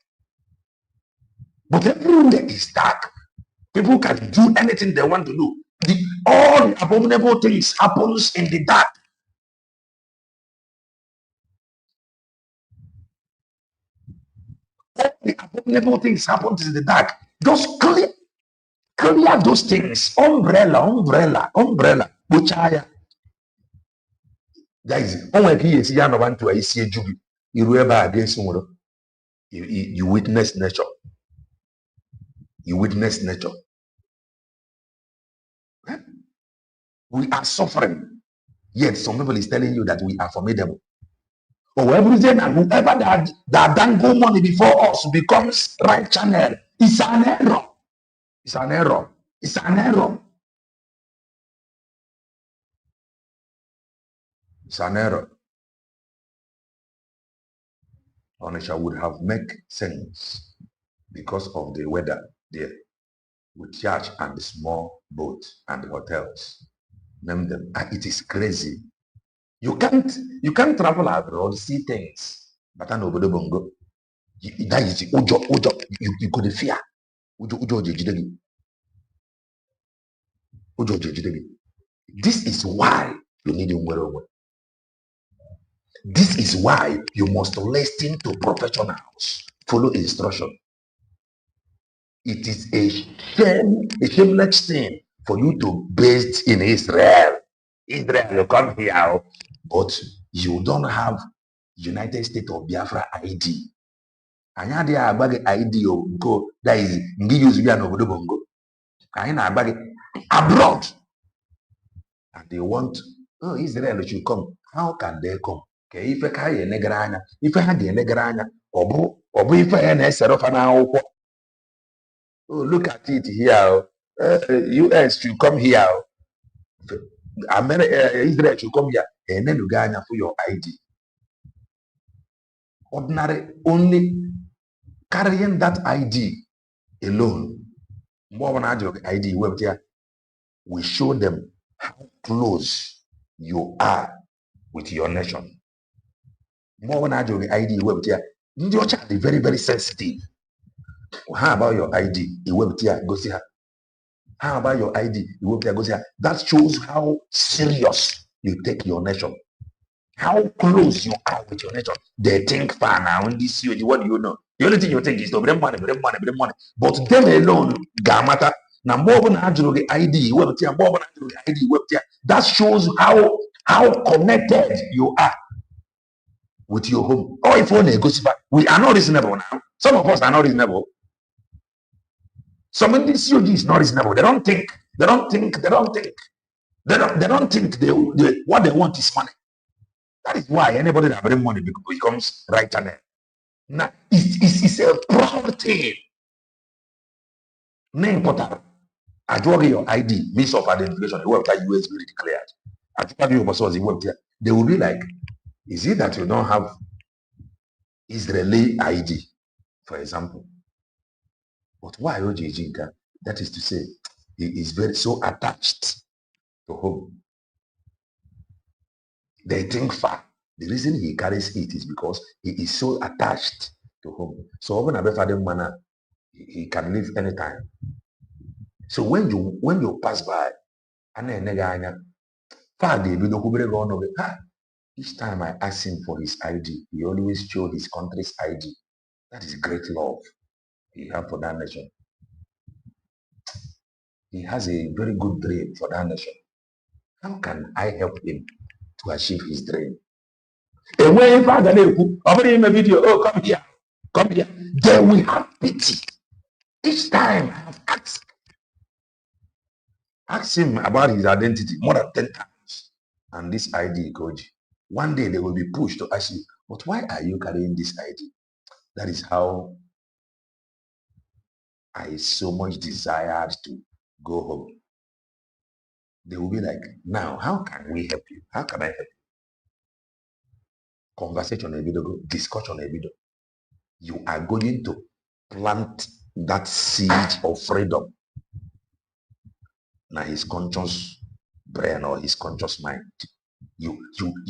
but everywhere is dark. People can do anything they want to do. All the abominable things happens in the dark. All the abominable things happens in the dark. Just clear those things. Umbrella. Buchaya. Guys, you witness nature. You witness nature. We are suffering. Yet some people is telling you that we are formidable. Or everything and whoever that done go money before us becomes right channel. It's an error. It's an error. It's an error. It's an error. Onisha would have made sense because of the weather there, with church and the small boat and the hotels. Name them. And it is crazy. You can't travel abroad, see things. But I know bongo. That is ujo. You could fear. Ujo. This is why you need to. This is why you must listen to professionals. Follow instruction. It is a shameless thing for you to based in Israel. Israel, you come here, but you don't have United States of Biafra ID. Anya dia agbagi ID go that is ngi use bia no obodo bongo. Anya na agbagi abroad. And they want Israel should come. How can they come? Ke ife ka ye negara anya. Ife ha ga negara anya. Obu ife ya na esero fa na akwụkwọ. Oh, look at it here. US should come here. Israel should come here. And then you go for your ID. Ordinary, only carrying that ID alone, More than ID, we show them how close you are with your nation. More than ID, ndị very, very sensitive. How about your ID? Go see her. How about your ID? Go see her. That shows how serious you take your nation. How close you are with your nation. They think far now. In this COG, what do you know? The only thing you think is to bring money, bring money, bring money. But them alone, gamata. Now more than the ID, that shows how connected you are with your home. Or if we are not reasonable now. Some of us are not reasonable. Some in this COG is not reasonable. They don't think. They don't think. What they want is money. That is why anybody that brings money becomes right channel. Now, it's a proud thing. Name portal. I draw your ID, means of identification, the web that USB declared. I draw your source, they will be like, is it that you don't have Israeli ID, for example? But why Ojijinka? That is to say, he is very so attached to home. They think far. The reason he carries it is because he is so attached to home. So when he can leave anytime. So when you pass by, each time I ask him for his ID, he always showed his country's ID. That is great love he has for that nation. He has a very good dream for that nation. How can I help him to achieve his dream? And when father in a video, oh, come here, then we have pity. Each time I have asked him about his identity more than 10 times. And this ID, Koji, one day they will be pushed to ask you, but why are you carrying this ID? That is how I so much desired to go home. They will be like, now, how can we help you? How can I help you? Conversation a video, discussion a video. You are going to plant that seed of freedom. Now his conscious brain or his conscious mind. You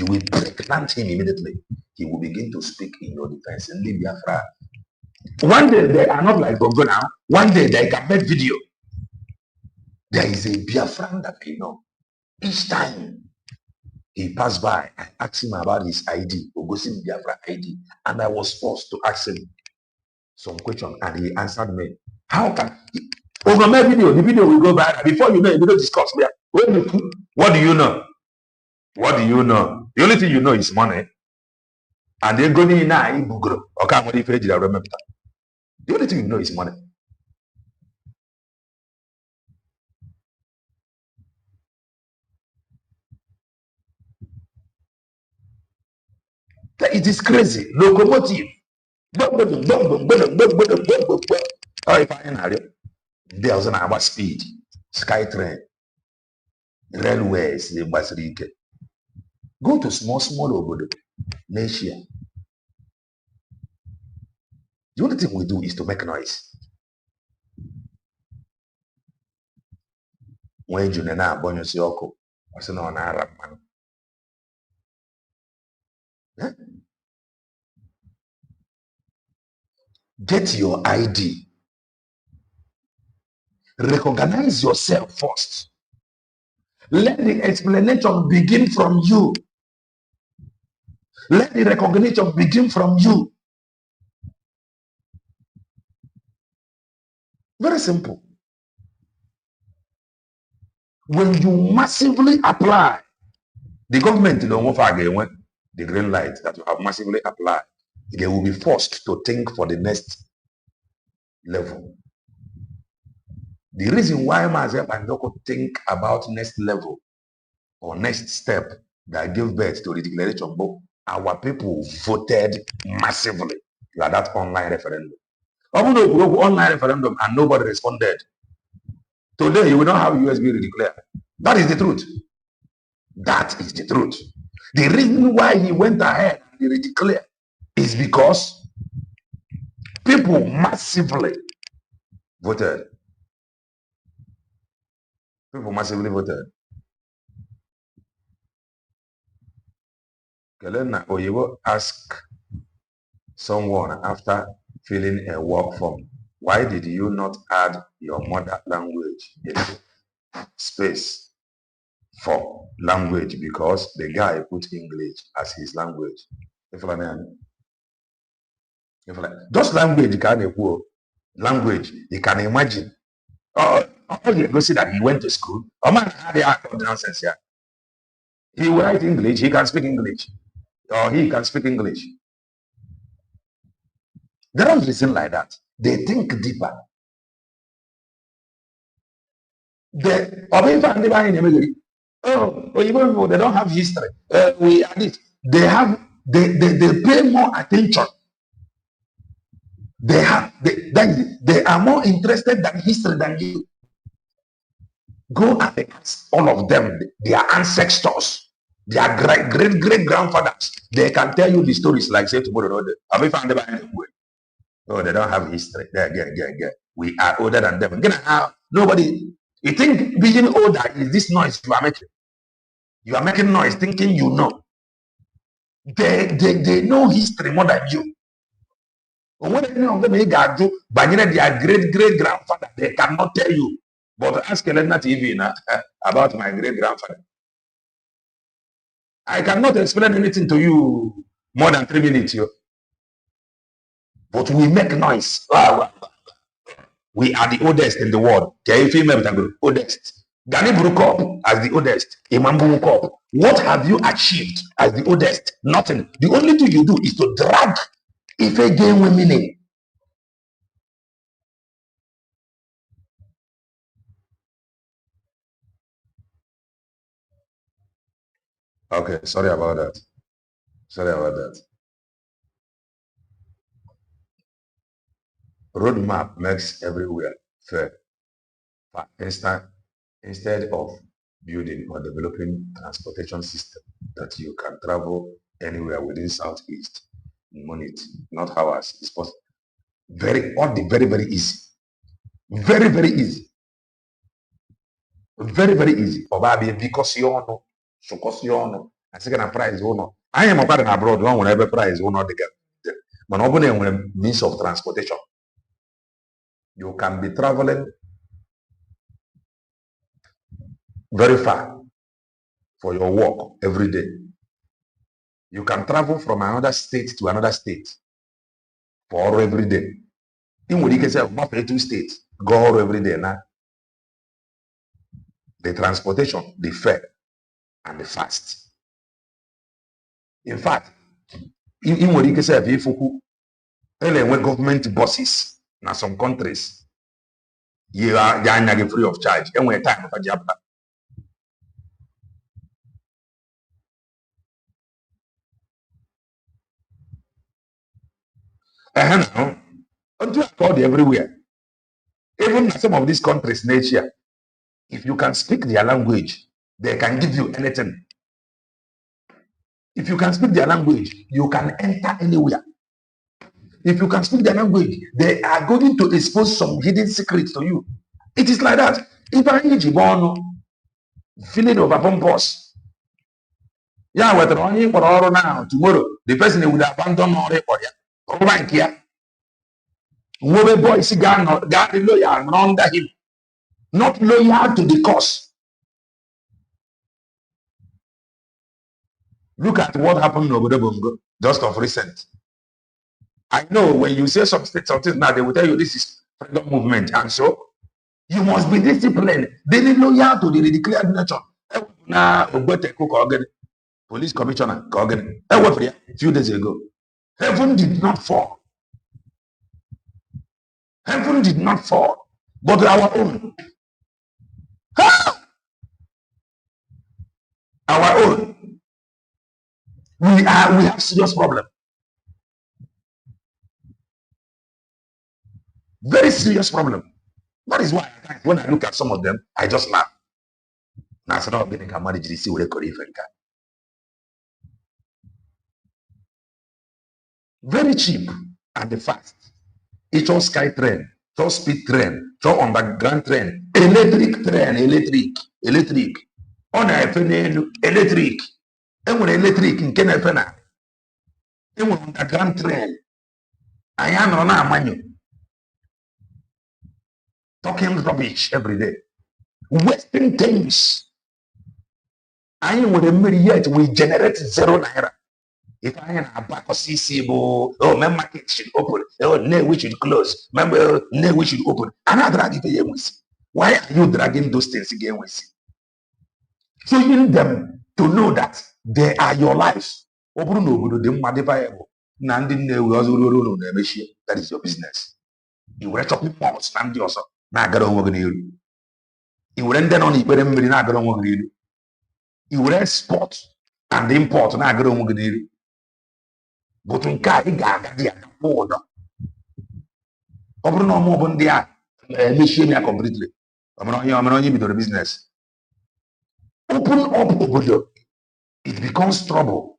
will plant him immediately. He will begin to speak in your defense. And leave Biafra. One day they are not like Bongo now. One day they can make video. There is a Biafran that I know. Each time he passed by, I asked him about his ID, Ogosim Biafra ID, and I was forced to ask him some question, and he answered me. How can over my video? The video will go by. Before you know, you don't discuss. What do you know? What do you know? The only thing you know is money. And they're going in now. The only thing you know is money. It is crazy. Locomotive. Oh, if I know, there's an hour speed. Sky train. Railways. Go to small obodo. Nation. The only thing we do is to make noise. When you na abonyo si ọkụ, ọ sị na ọ na-ara mmanụ. Get your ID. Recognize yourself first. Let the explanation begin from you. Let the recognition begin from you. Very simple. When you massively apply, the government don't offer the green light that you have massively applied. They will be forced to think for the next level. The reason why Mazep and Doko think about next level or next step that gave birth to the declaration book, our people voted massively like that online referendum. Even though we go online referendum and nobody responded, today you will not have USB declared. That is the truth. That is the truth. The reason why he went ahead and declared is because people massively voted. People massively voted. Kelena Oyewo asked someone after filling a work form, why did you not add your mother language in space for language? Because the guy put English as his language. Just language, language, you can imagine. All you go see that he went to school. Oh man, had the nonsense here. He will write English, he can speak English. Or he can speak English. They don't reason like that. They think deeper. Even people, they don't have history. We are this. They pay more attention. They are more interested than history than you. Go and ask all of them, their ancestors, their great grandfathers. They can tell you the stories like say tomorrow. Have you found them anywhere? Oh, they don't have history. We are older than them. Nobody. You think being older is this noise you are making? You are making noise thinking you know. They know history more than you. When any of them their great grandfather, they cannot tell you. But ask Elena TV about my great grandfather. I cannot explain anything to you more than 3 minutes. But we make noise. We are the oldest in the world. Oldest. Gani Brukop as the oldest. Imam Brukop. What have you achieved as the oldest? Nothing. The only thing you do is to drag if a game with meaning. Okay, sorry about that. Sorry about that. Roadmap makes everywhere fair. For instance, instead of building or developing transportation system that you can travel anywhere within Southeast in minutes, not hours, it's possible. Very easy. Very easy. Very easy. Because you know, so because you know, I say na price no. I am abroad, one whenever price not the get. But open means of transportation. You can be traveling very far for your work every day. You can travel from another state to another state for every day. In what you can say, not 2 states, go every day now. The transportation, the fare, and the fast. In fact, in what you can say, if you when government buses now some countries, you are free of charge. And when time for job. Now, until accord everywhere. Even some of these countries, nature, if you can speak their language, they can give you anything. If you can speak their language, you can enter anywhere. If you can speak their language, they are going to expose some hidden secrets to you. It is like that. If I need Jibono, feeling of a pompous. Yeah, whether only for all now, tomorrow, the person would abandon all for you. All right, here. Wobe boy, see, God loyal under him. Not loyal to the cause. Look at what happened in Obodo Bongo, just of recent. I know when you say some states, something now, they will tell you this is freedom movement. And so, you must be disciplined. They need loyal to the declared nature. Now, police commissioner, a few days ago. Heaven did not fall. Heaven did not fall, but our own. Our own. We have serious problem. Very serious problem. That is why when I look at some of them, I just laugh. Now, so now getting a manage to see what they could even can. Very cheap and fast. It was Skytrain. chọọ speed train, chọọ underground train, electric train, electric. Ọ na-efe n'elu, electric. Enwere electric nke na-efe na enwere underground train. Anyị anọrọ na-amanyụ, talking rubbish every day, wasting things. Anyị nwere mmiri yet we generate 0 naira. If I na-abakọ isi bụ main market should open, we should close, remember we should open. Another drag ife ya enwesi. Why are you dragging those things again with you? So you need them to know that they are your life. Ọ bụrụ na obodo dị mma dịba ya bụ na ndị Nnewi ọzọ ruo ụlọ na-emechie, that is your business. I were shopping malls na ndị ọzọ na-agara onwe gị n'iru. I were ndị nọ n'ikpere mmiri na-agara onwe gị n'iru. I were export and import na-agara onwe gị n'iru. But nke a ị ga-aga dị ya kwụ ụdọ. Ọ bụrụ na ọmụ bụ ndị a emechie ya completely. Omere onye bidoro business. Open up obodo, it becomes trouble.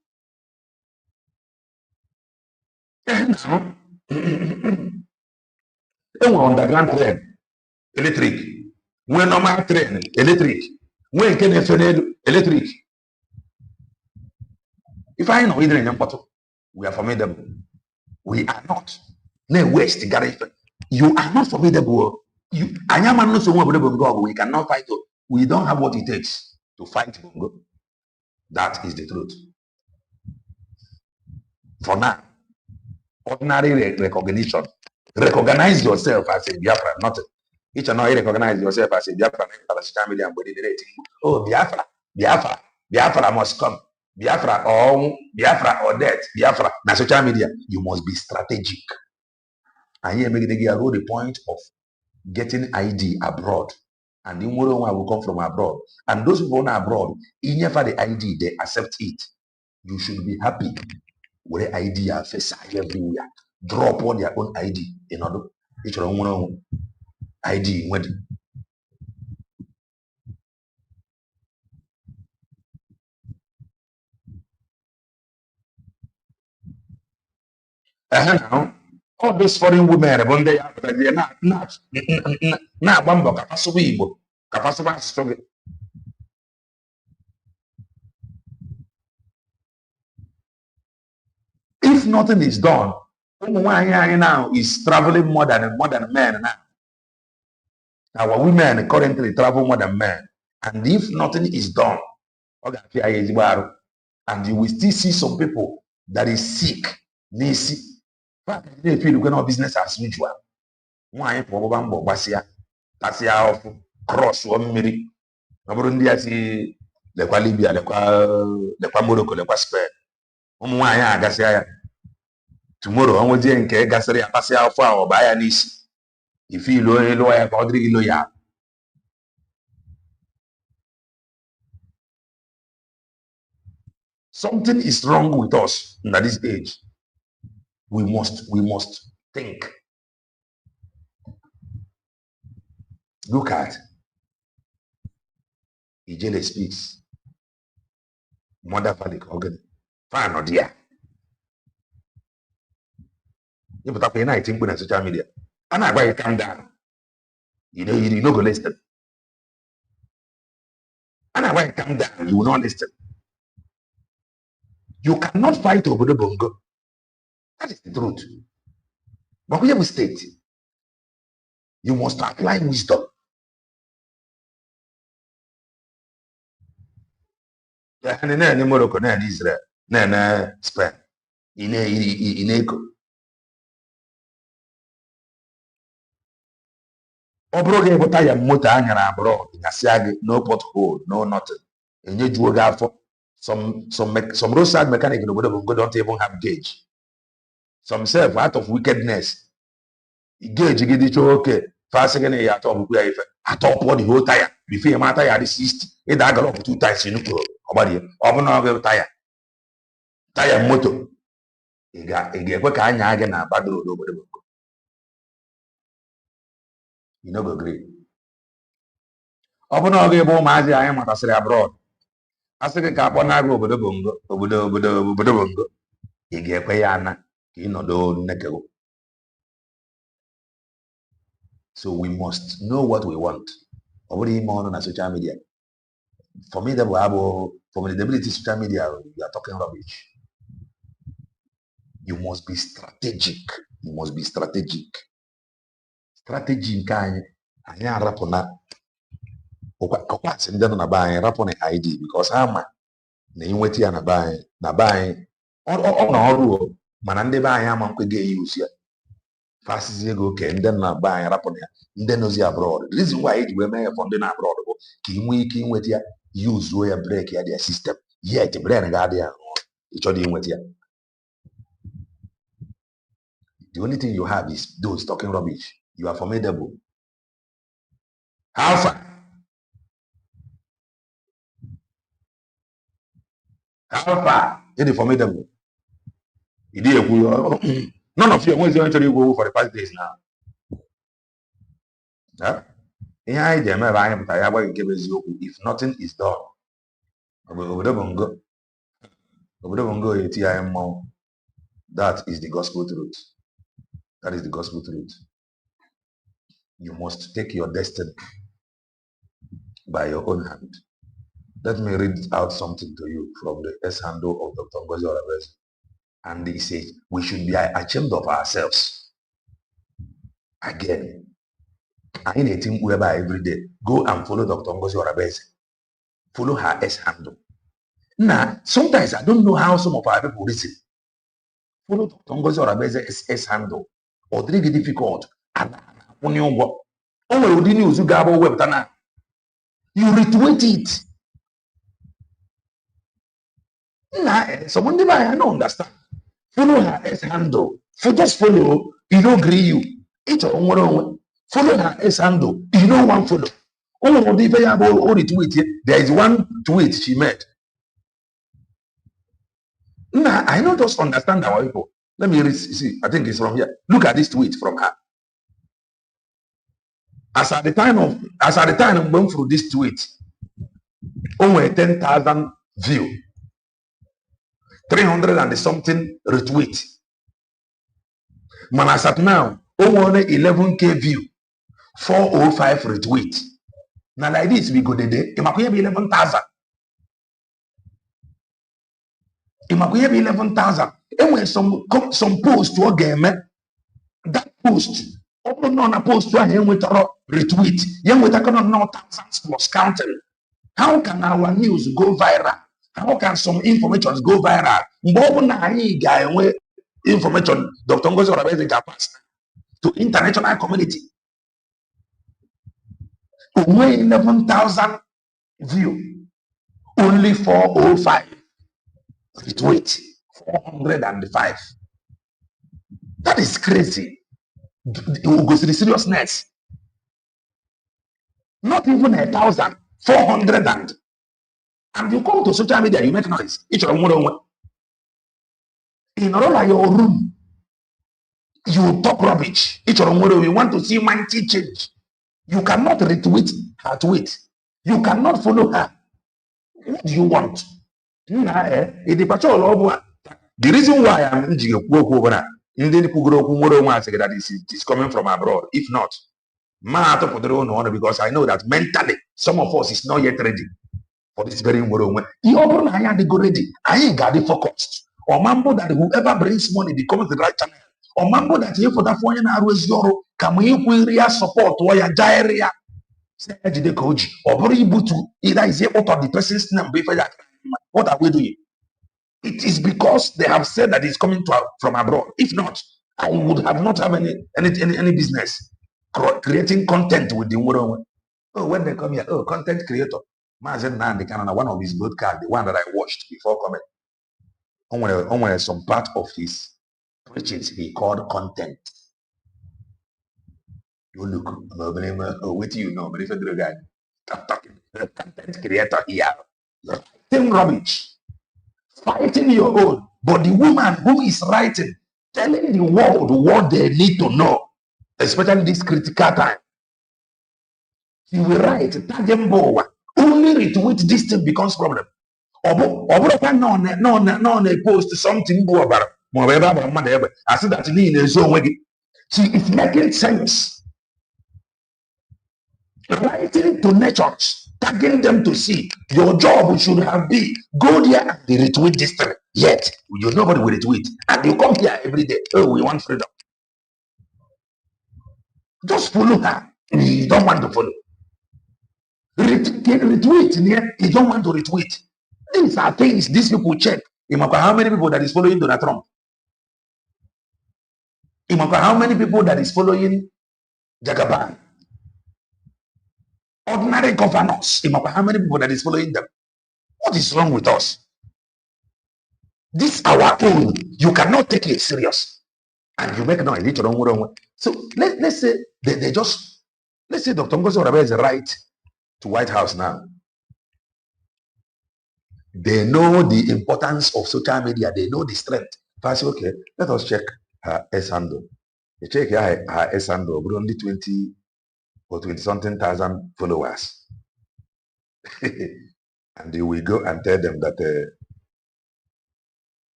Enwere underground train, electric. Nwee normal train, electric. Nwee nke na-efe n'elu, electric. If I know ịdịrị nye mkpọtụ, we are formidable. We are not. Na-waste gara ife. You are not formidable. Anyị ama nnọọ nwe obodo bụ nke ọgụ. We cannot fight. We don't have what it takes to fight Bongo. That is the truth. For now, ordinary recognition. Recognize yourself as a Biafra, not each and all recognize yourself as a Biafra. Oh, Biafra, Biafra, Biafra must come. Biafra or death, Biafra. Na social media, you must be strategic. And here, make the point of getting ID abroad. And the more one will come from abroad. And those who born abroad, even for the ID, they accept it. You should be happy with the ID are face everywhere. Drop on their own ID in order each own ID when now all those foreign women when they are not bambo kapasubibo kapasuba struggle. If nothing is done, now is traveling more than men now. Our women currently travel more than men. And if nothing is done, and you will still see some people that is sick, they feel no business as usual. Why off cross 1 minute. Nobody see the Libya, the Morocco, the Spain. Tomorrow, I'm going to get Gasseria, Passia, or buy a niece. If you lawyer, Audrey lawyer. Something is wrong with us at this age. We must think. Look at Ijele speaks. Mother Valley organ. Fan or dear. You put up a night in social media. And I why you calm down. You know go listen. And I why you calm down, you will not listen. You cannot fight over the Bongo. That is the truth. But we have a state. You must apply wisdom. In Morocco, in Israel, in Spain, in Eco. Obroge but I am motor abroad in Asiagi, no pothole, no nothing. And you do for some roadside mechanic in the world don't even have gauge. Some self out of wickedness. Gauge you get it okay. Fast again at top the whole tire. Before my tire is 60, it I got up 2 times in the body. Open over tire. Tire motor. You get what kind of again a bad road over the book. You know, go agree. Open over Mazi, I am at abroad. I say, Capona over the bongo, over the bongo. You get Payana, you know, do Neko. So we must know what we want. Already more on social media. Formidability social media, you are talking rubbish. You must be strategic. You must be strategic. Strategy nke anyị arapụ na ọkwasị ndị nọ na be anyị rapụ na ID because ha ma na inweta ya na be anyị ọ na ọrụ mana ndị be anyị ama nkwe ga-eyi usi ya fasizi ego ke ndị nọ na be anyị rapụ na ya ndị nọzi abroad. The reason why eji wee mee ya for ndị na abroad bụ ka ị nwee ike inweta ya yuzuo ya brek ya dia system yet brain ga-adị ya ịchọrọ inweta ya. The only thing you have is those talking rubbish. You are formidable. How far? How far? You're formidable. None of you want to go for the past days now. If nothing is done, that is the gospel truth. That is the gospel truth. You must take your destiny by your own hand. Let me read out something to you from the S handle of Dr. Ngozi Orabeze. And he says, we should be ashamed of ourselves. Again, in a team whereby every day, go and follow Dr. Ngozi Orabeze. Follow her S handle. Now, sometimes I don't know how some of our people reason. Follow Dr. Ngozi Orabeze's S handle. Or it difficult. You retweet it. Nah, someone I don't understand. Follow her S handle. Just follow, you don't agree you. It's a follow her S handle. You don't want follow. There is one tweet she made. Nah, I don't just understand our people. Let me see. I think it's from here. Look at this tweet from her. As at the time I'm going through this tweet, over 10,000 view, 300 and something retweet. Man, as at now, over 11k view, 405 retweet. Now like this, we go the day. It might be 11,000. It might be 11,000. And when some post to a game, that post. Open on a post to him with a retweet. Young with a no thousands plus counting. How can our news go viral? How can some information go viral? Guy information Dr. Ngozi Orabeze pass to international community. Only 11,000 view. Only 405 retweet. 405. That is crazy. It goes to the seriousness. Not even 1,000, 400 and you come to social media, you make noise. Each of them in all of your room, you talk rubbish. Each of them we want to see mighty change. You cannot retweet her tweet. You cannot follow her. What do you want? The reason why I'm that is coming from abroad. If not, because I know that mentally some of us is not yet ready for this very moment. I ain't got it focused. Or mambo that whoever brings money becomes the right channel. Or mambo that you for that phone always euro can we support or your diarrhea. Or very able to either is able to the person's name before that. What are we doing? It is because they have said that it's coming from abroad. If not, I would have not have any business creating content with the world. Oh, when they come here, content creator. One of his broadcasts, the one that I watched before coming, on some part of his preachings, he called content. You look, what do you know? But if a guy, content creator here, you're writing rubbish, fighting your own. But the woman who is writing, telling the world what they need to know, especially this critical time. She will write, only retweet this thing becomes problem. No, post something go about. I said that she is making sense. Writing to nations, tagging them to see. Your job should have been go there and they retweet this thing. Yet, nobody will retweet. And you come here every day. Oh, we want freedom. Just follow her. You don't want to follow. Retweet. You don't want to retweet. These are things these people check. Imagine how many people that is following Donald Trump. Imagine how many people that is following Jagaban. Ordinary governors. Imagine how many people that is following them. What is wrong with us? This our own. You cannot take it serious. And you make noise. So let's say they just, let's say Dr. Ngozi Orabe is right to White House now. They know the importance of social media. They know the strength. First, okay, let us check her S handle. You check her S handle, but only 20 or 20 something thousand followers. And you will go and tell them that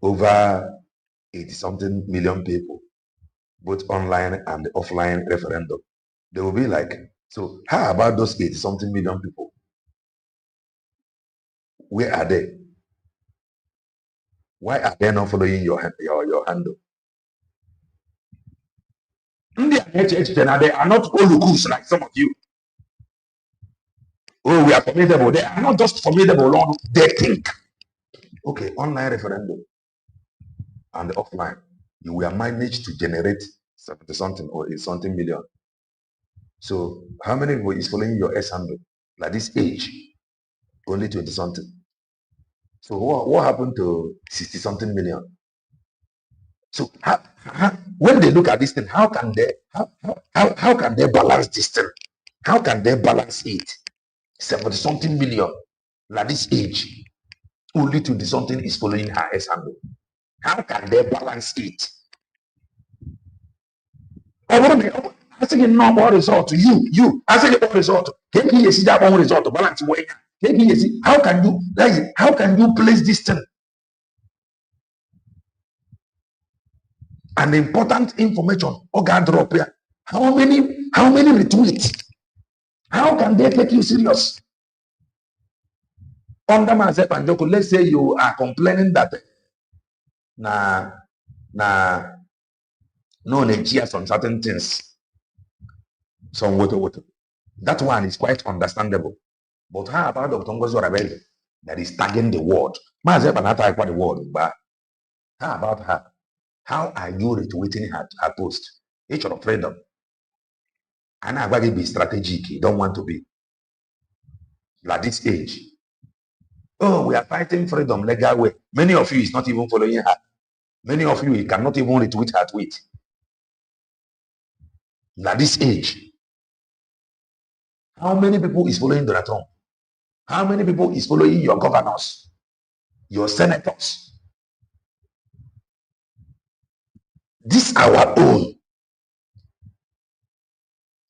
over 80 something million people, both online and offline referendum. They will be like, so how about those 80 something million people? Where are they? Why are they not following your handle? They are not Olukus like some of you. Oh, we are formidable. They are not just formidable, Lord. They think. Okay, online referendum and offline, you will manage to generate 70 something or something million. So how many people is following your S handle? Like this age, only 20 something. So what happened to 60 something million? So when they look at this thing, how can they balance this thing? How can they balance it? 70 something million like this age, only 20 something is following her S handle. How can they balance it? Asking no more result to you asking more result. Can you see that one result balance way? Can you see how can you place this thing? An important information or God drop here. How many retweets? How can they take you serious? Under myself and Joko, let's say you are complaining that no cheers on certain things. Some water. That one is quite understandable. But how about Dr. Ngozi Orabe that is tagging the word? Myself and I type the word, but how about her? How are you retweeting her post? Each of freedom. And I'm going to be strategic. You don't want to be like this age. Oh, we are fighting freedom legal way. Many of you is not even following her. Many of you cannot even retweet her tweet. Like this age. How many people is following Donald Trump? How many people is following your governors, your senators? This our own.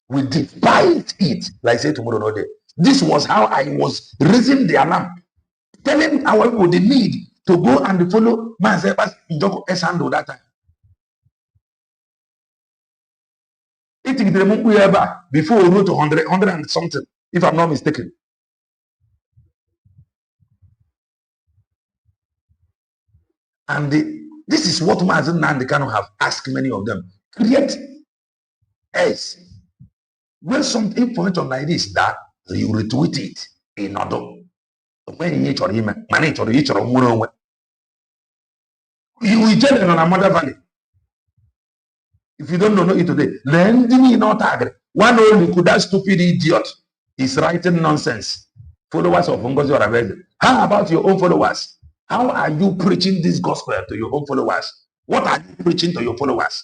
We despise it. Like say tomorrow no day. This was how I was raising the alarm, telling our people the need to go and follow myself as Njoko S handle that time. It is the before we go to 100 and something, if I'm not mistaken. And this is what Mazen Nandi kind of have asked many of them. Create S. When some information like this that you retweet it in order when you manage or each or one, you will tell on a mother valley. If you don't know it today, then you not agree. One only could that stupid idiot is writing nonsense. Followers of Ngozi Orabe. How about your own followers? How are you preaching this gospel to your own followers? What are you preaching to your followers?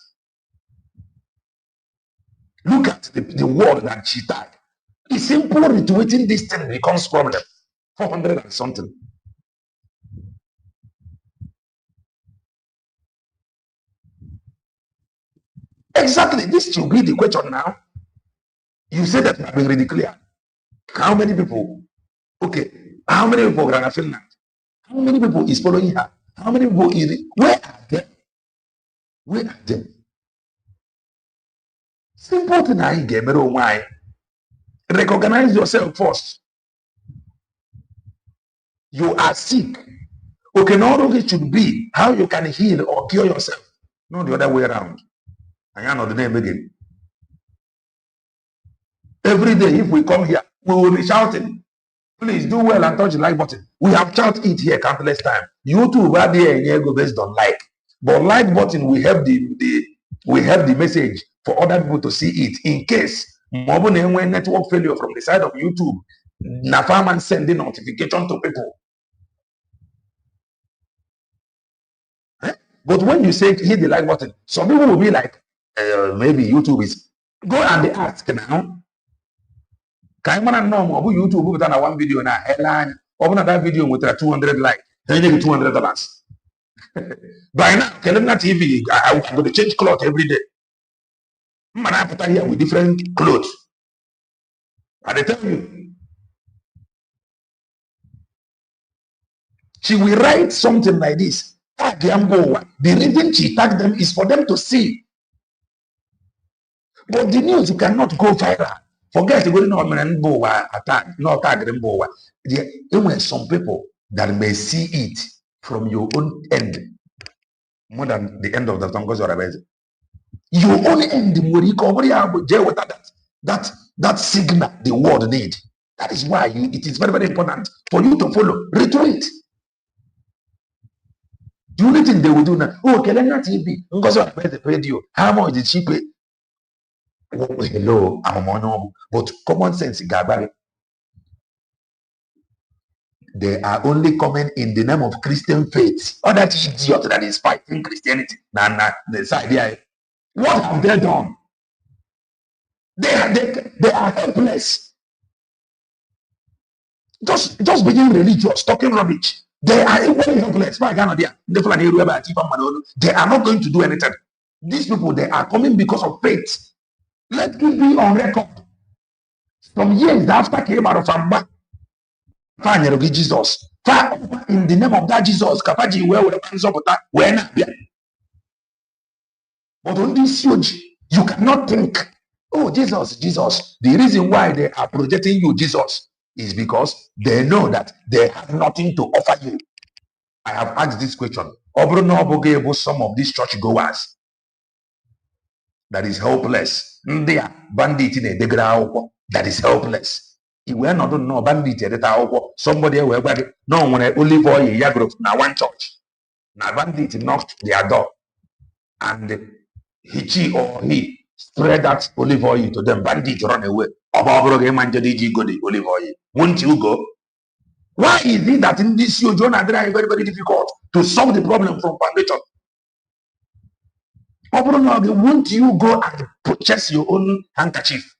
Look at the word that she tagged. It's simple retweeting this thing becomes problem. 400 and something. Exactly. This should be the question now. You say that have been really clear. How many people? Okay. How many people are in Finland? How many people is following her? How many people is it? Where are they? Where are they? Simple thing I get me why. Recognize yourself first. You are sick. Okay, not only should be how you can heal or cure yourself, not the other way around. I am not the name again. Every day, if we come here, we will be shouting. Please do well and touch the like button. We have shouted it here countless times. YouTube are there and here go based on like. But like button, we have the message for other people to see it in case when network failure from the side of YouTube. Na farm send the notification to people. Eh? But when you say hit the like button, some people will be like, maybe YouTube is go and they ask now. Can I know more YouTube with one video now? Headline, open that video with 200 likes, then you get $200. By now, Kelena TV, I'm going to change clothes every day. Man, I put here with different clothes. And they tell you, she will write something like this. Tag them go. The reason she tagged them is for them to see. But the news cannot go viral. Forget the going on attack, not tag them. There were some people that may see it from your own end more than the end of the Tongues or Abez. Your own end, that signal the world need. That is why it is very, very important for you to follow. Retweet. The only thing they will do now, oh, Kelena TV, the radio. How much did she pay? Oh, hello, I'm a mono. But common sense, Gabari. They are only coming in the name of Christian faith. Or that idiot that is fighting Christianity. The side. What have they done? They are helpless. Just being religious, talking rubbish. They are equally helpless. They are not going to do anything. These people, they are coming because of faith. Let it be on record. Some years after came out of Amba, Jesus. In the name of that Jesus, Kapaji, where would the up with that? But on this huge, you cannot think, oh, Jesus. The reason why they are projecting you, Jesus, is because they know that they have nothing to offer you. I have asked this question. Some of these church goers that is helpless. They are bandit in a degree that is helpless. We are not no bandit somebody no when olive oil yagro now one church. Now bandit knocked their door and he spread that olive oil to them. Bandit run away. Olive oil. Won't you go? Why is it that in this issue, John and very, very difficult to solve the problem from foundation? Won't you go and purchase your own handkerchief,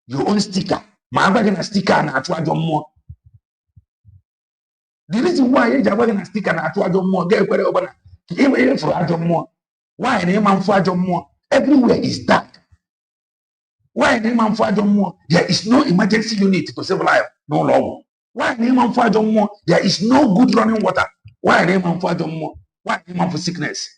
your own sticker? A sticker and a more. The reason why you're going to stick and a more, get for more. Why name for more? Everywhere is dark. Why name for more? There is no emergency unit to save life, no law. Why name for more? There is no good running water. Why name for more? Why name for sickness?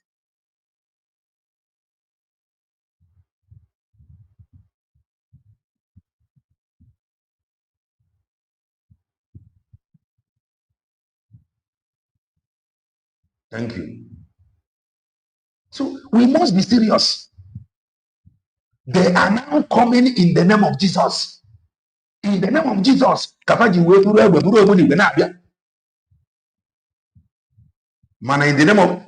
Thank you. So we must be serious. They are now coming in the name of Jesus. In the name of Jesus. Man, in the name of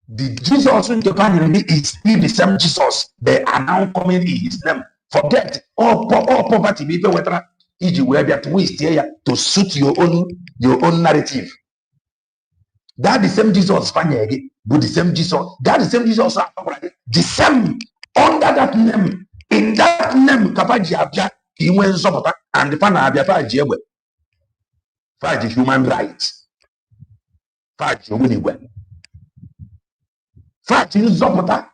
the Jesus in Japan is still the same Jesus. They are now coming in his name. Forget all poverty. People whether where that twist here to suit your own narrative. That the same Jesus again, but the same Jesus. That the same Jesus. The same under that name. In that name, Kapaji Abia, he went support and the fan Abia Faji Faji human rights. Faji winning. Faji support.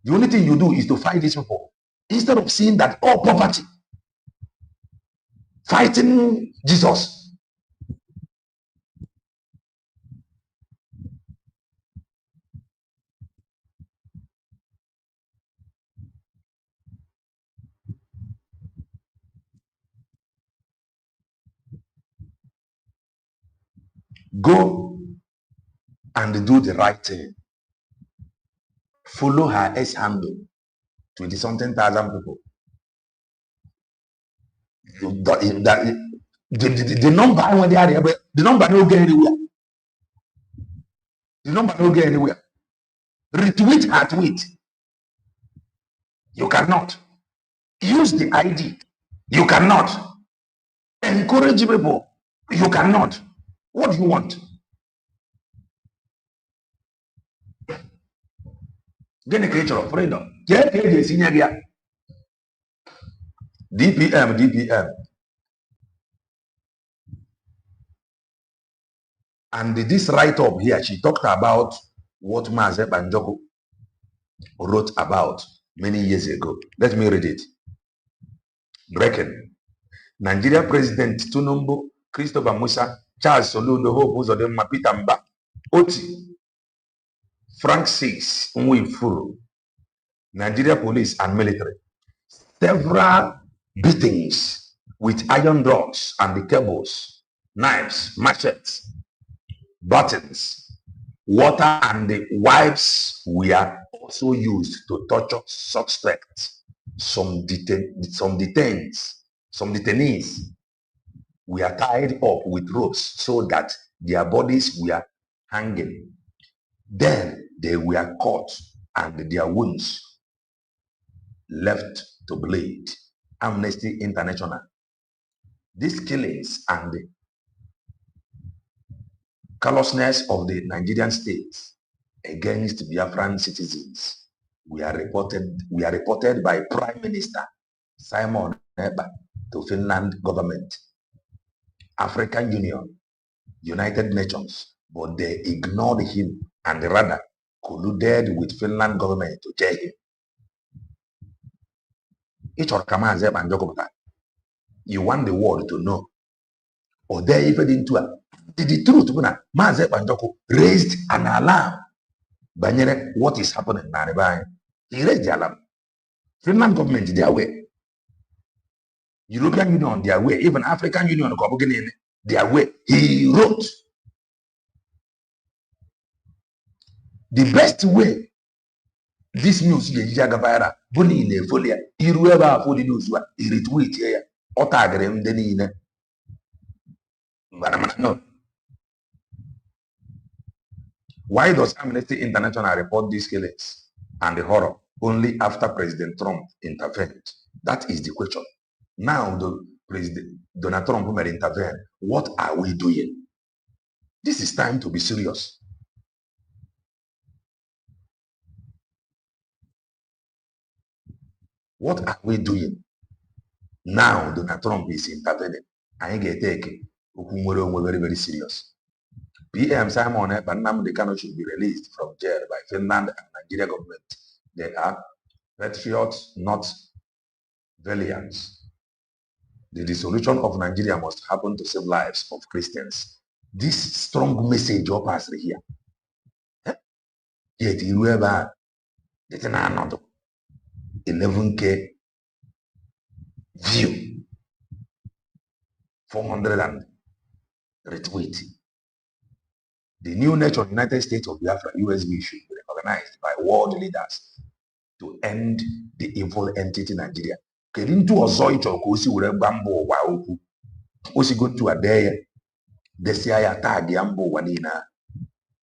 The only thing you do is to fight these people instead of seeing that all poverty fighting Jesus. Go and do the right thing. Follow her S handle, 20 something thousand people. The number when they are there, but the number no go anywhere. The number no go anywhere. Retweet her tweet. You cannot. Use the ID. You cannot. Encourage people. You cannot. What do you want? Gịnị ka ị chọrọ? Freedom. Jee ka eji esinye gị ya. DPM. And this write-up here, she talked about what Maazị Banjoko wrote about many years ago. Let me read it. Breaking. Nigeria President Tinubu, Christopher Musa, Charles Soludo, Hope Uzodinma, Peter Mba, Oti, Francis Nwifuru, Nigeria Police and Military. Several beatings with iron rods and the cables, knives, machetes, buttons, water and the wipes were also used to torture suspects. Some detainees were tied up with ropes so that their bodies were hanging. Then they were caught and their wounds left to bleed. Amnesty International. These killings and the callousness of the Nigerian state against Biafran citizens were reported by Prime Minister Simon Ekpa to Finland government, African Union, United Nations, but they ignored him and rather colluded with Finland government to jail him. You want the world to know. Or they even into it. The truth, Maazị Banjoko raised an alarm banyere what is happening na Arịba. He raised the alarm. Finland government, their way. European Union, their way. Even African Union, their way. He wrote the best way this news is viral. Bunny in a folia. He whoever for the news, he retweet here. Or tag him, then he no. Why does Amnesty International report these killings and the horror only after President Trump intervened? That is the question. Now the President Donald Trump will intervene. What are we doing? This is time to be serious. What are we doing? Now Donald Trump is intervening. I get taken. Very, very serious. PM Simon Ekpa Nnamdi Kanu should be released from jail by Finland and Nigeria government. They are patriots, not valiants. The dissolution of Nigeria must happen to save lives of Christians. This strong message of us here. Yet you ever get another 11K view, 400 and retweet. The new nation, United States of Biafra, USB, should be recognized by world leaders to end the evil entity Nigeria. Kedintu ọzọ ịchọrọ ka o si were gba mba ụwa okwu. O si go to a day, desia ya tag ya mba ụwa niile.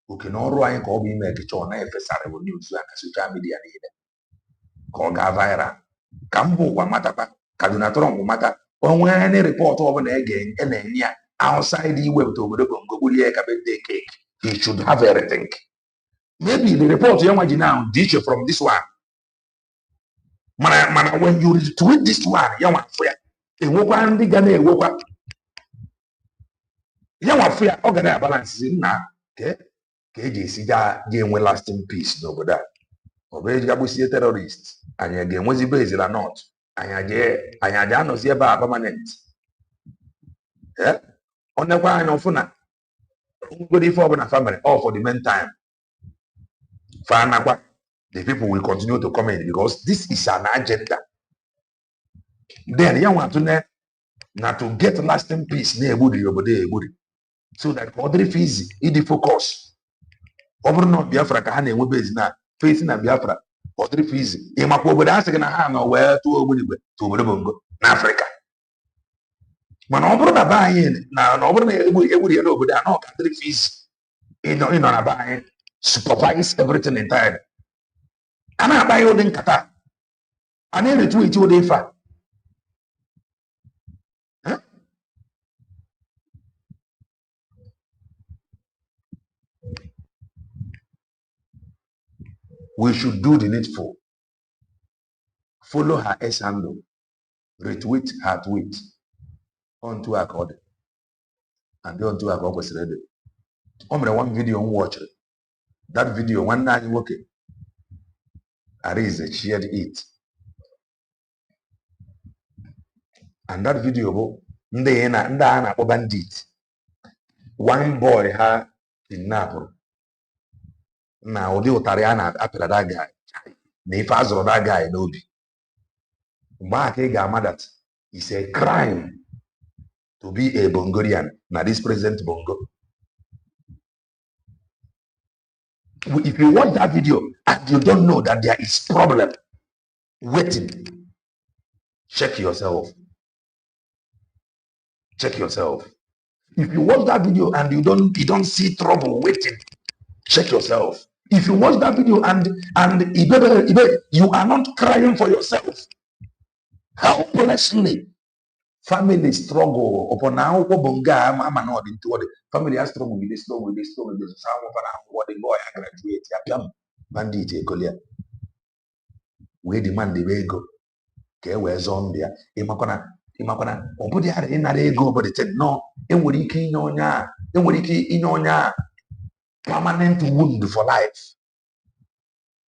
Oke na ọrụ anyị ka ọ bụ ime ekicha ọ na-efesara bụ news na social media niile. Ka ọ gaa viral. Ka mba ụwa matakwa, ka Donald Trump mata, o nwere any report ọ bụla na-enye ya outside the web to obodo Congo bulie ka birthday cake. He should have everything. Maybe the report you want now differ from this one. Man, when you retweet this one, you want fear. You want the Ghana, you want fear. Organize balance na. Okay. KJC da game will lasting peace no that. Obey you see terrorists and you game was base or not. And you no see about permanent. Yeah. On the one of funa. Good for a family or for the meantime. The people will continue to come in because this is an agenda. Then you want to know to get lasting peace. so that ọ dịrị easy ịdị focus. Ọ bụrụ na Biafra ka ha na-enwe base na face na Biafra, ọ dịrị easy. Ị makwa obodo a sị gị na ha nọ wee tụọ ogbunigwe tụọ obodo bongo n'Afrịka. Mana ọ bụrụ na be anyị na ọ bụrụ na egburu ya n'obodo a na ọ ka dịrị easy ịnọ na be anyị supervise everything entirely. A na-akpa ya ụdị nkata, a na-eretu eti ụdị ife a. We should do the needful. Follow her S handle. Retweet her tweet. Onto her code. And onto her code was ready. One video on watch. That video, one night working. Arize shared it. And that video, Ndana bandit. One boy had in Napoli. Now the Otariana after that guy. The father of that guy no be. Mark Egama that it's a crime to be a Bongorian. Now this present Bongo. If you watch that video and you don't know that there is problem waiting, check yourself. Check yourself. If you watch that video and you don't see trouble waiting, check yourself. If you watch that video and you are not crying for yourself, helplessly, family struggle upon now bonga mama no into the family has struggle with this struggle with this struggle with this some of what the boy graduate ya bandit ekolia we demand the ego ke we zombia imakwana obodi ara inara ego but it no enwere ike inye onya permanent wound for life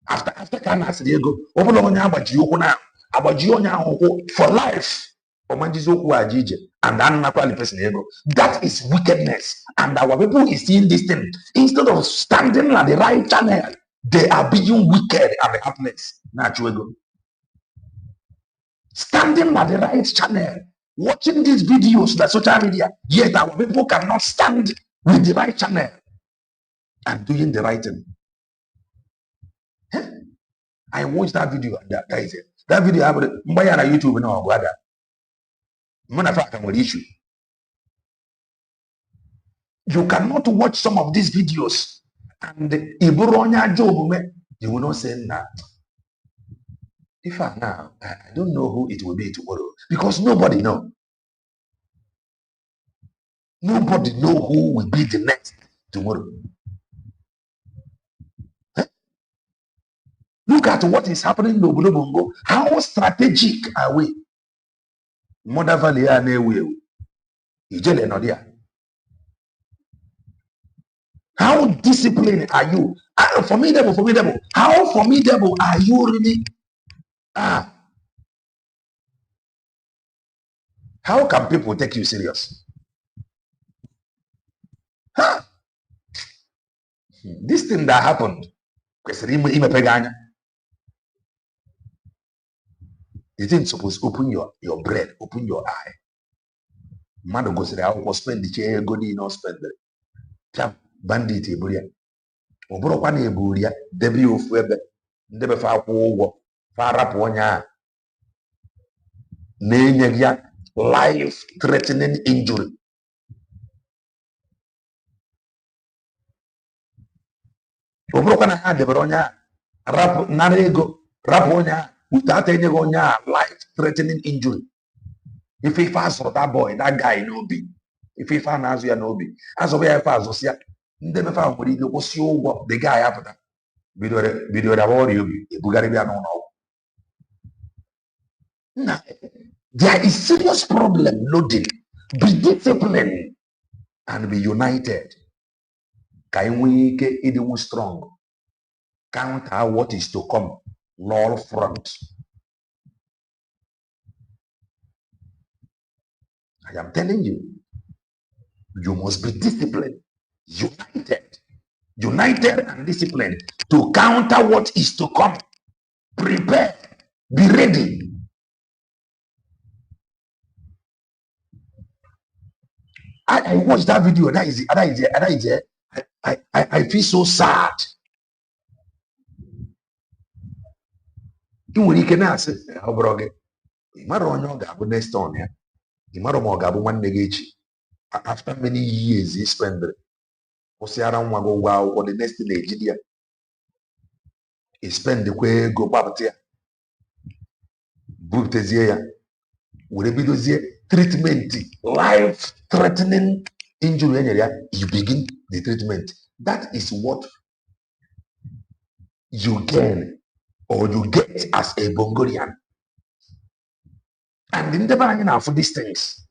after can as the ego obodo onya agbaji okwu na agbaji onya ahụhụ for life. And that is wickedness. And our people is seeing this thing. Instead of standing at the right channel, they are being wicked at the happiness. Standing at the right channel, watching these videos, the social media, yet our people cannot stand with the right channel and doing the right thing. I watched that video. That video happened on YouTube now, brother. Issue. You cannot watch some of these videos and you will not say that. If I now, I don't know who it will be tomorrow because nobody know. Nobody know who will be the next tomorrow. Look at what is happening in Bongo. How strategic are we? Mother Valley are how disciplined are you? Formidable. How formidable are you really? How can people take you serious? This thing that happened, you didn't suppose open your brain, open your eye. Mother goes there, I will spend the chair, go in or spend it. Jam bandit, Buria. Obrokwane Buria, Debbie of Webber, never far war, far up one ya. Name life threatening injury. Obrokwana had the Bronya, rap narego, raponya. Without any life-threatening injury. If he fast for that boy, that guy no be. If he found as you no be. As of where fast was here, never found what he was you the guy after. Video about you, Bugari no. There is serious problem loading. Be disciplined and be united. Can we get it strong? Counter what is to come. Law front. I am telling you, you must be disciplined, united and disciplined to counter what is to come. Prepare, be ready. I watched that video. I feel so sad. You will can ask ọ bụrụ gị ị mara onye ọ ga-abụ next on ya ị mara ma ọ ga-abụ nwanne gị echi after many years he spend kwụsịara nwa gị ụgwọ akwụkwọ the next thing ejidi ya ị spendkwa ego gbapụta ya bupụtezie ya were bidozie treatment life threatening injury enyere ya you begin the treatment. That is what you gain or you get as a Bongolian. And in the beginning for these things,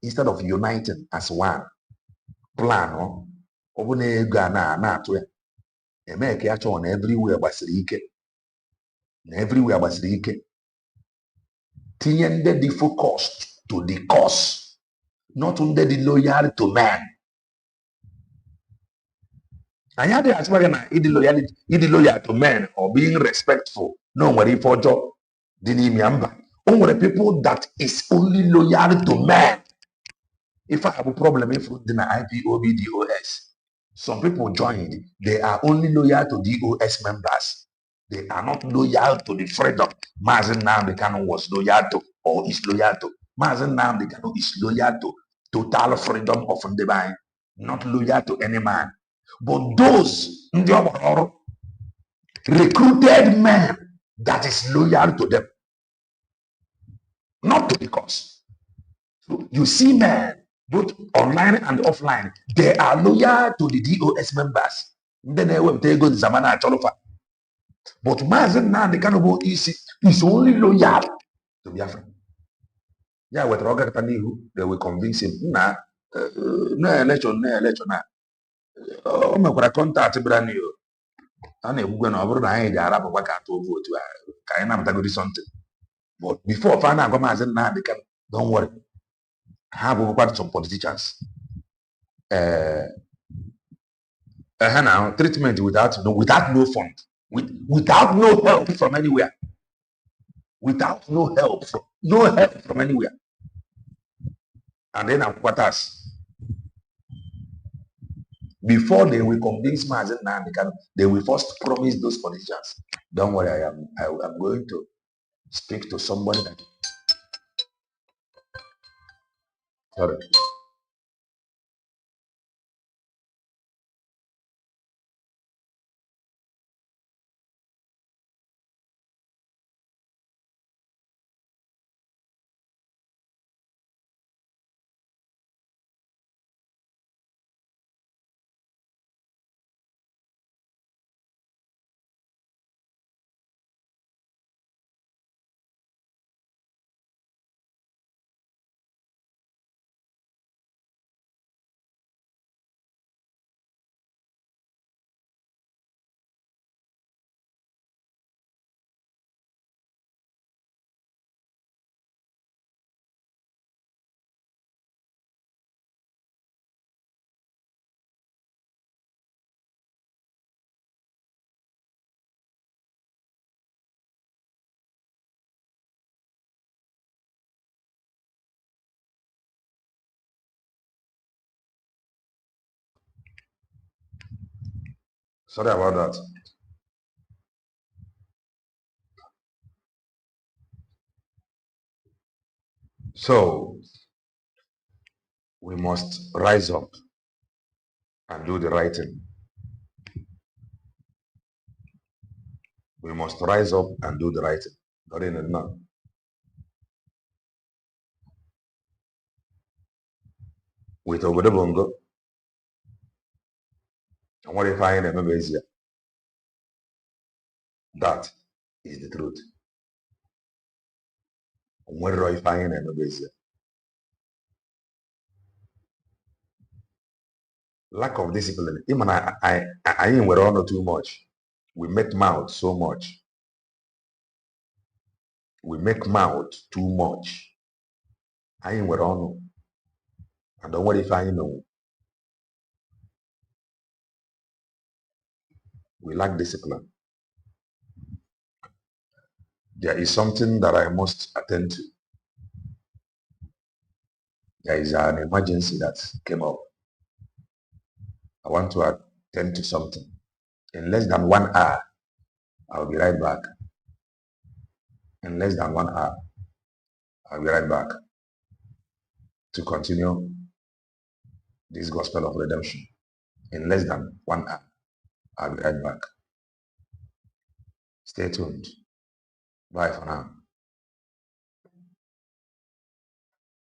instead of uniting as one plan, ọ bụ na ego a na-atụ ya eme ka ya chọọ na everywhere gbasiri ike tinye ndị dị focused to the cause, not ndị dị loyal to man. Anyị adịghị asịkwa na ịdị loyal to men or being respectful na o nwere ife ọjọọ dị n'ime ya. Mba, o nwere people that is only loyal to men. If I have a problem if dị na IPOB DOS, some people joined, they are only loyal to DOS members. They are not loyal to the freedom Mazi Nnamdi Kanu was loyal to or is loyal to. Mazi Nnamdi Kanu is loyal to total freedom of Ndebanye, not loyal to any man. But those recruited men that is loyal to them, not to the cause. So you see men, both online and offline, they are loyal to the DOS members. Then they will go to Zamana Cholofa. But Mazi Nnamdi Kanu is only loyal to Biafra. Yeah, with Roger Tanihu, they will convince him, no election. O mekwara kọntaktị brand new a na-ekwukwe na ọ bụrụ na anyị ji arapụkwa ka atụ vootu ka anyị napụtagodi something. But before fa na-agwa Maazị Nnamdi Kanu, don't worry, ha bụkwa some politicians ha na treatment without no fund, without no help from anywhere, no help from anywhere. And then akwụkwọ tax. Before they will convince Mazi Nnamdi Kanu, they will first promise those politicians, don't worry, I am going to speak to somebody that, sorry. Sorry about that. So we must rise up and do the right thing. We must rise up and do the right thing. Not in and not. With obodo bongo, and what if I am easier? That is the truth. What if I am easier? Lack of discipline. Even I ain't we're on too much. We make mouth so much. We make mouth too much. I ain't we're on. And don't worry if I know. We lack discipline. There is something that I must attend to. There is an emergency that came up. I want to attend to something. In less than 1 hour, I'll be right back. In less than 1 hour, I'll be right back to continue this gospel of redemption. In less than 1 hour, I'll be right back. Stay tuned. Bye for now.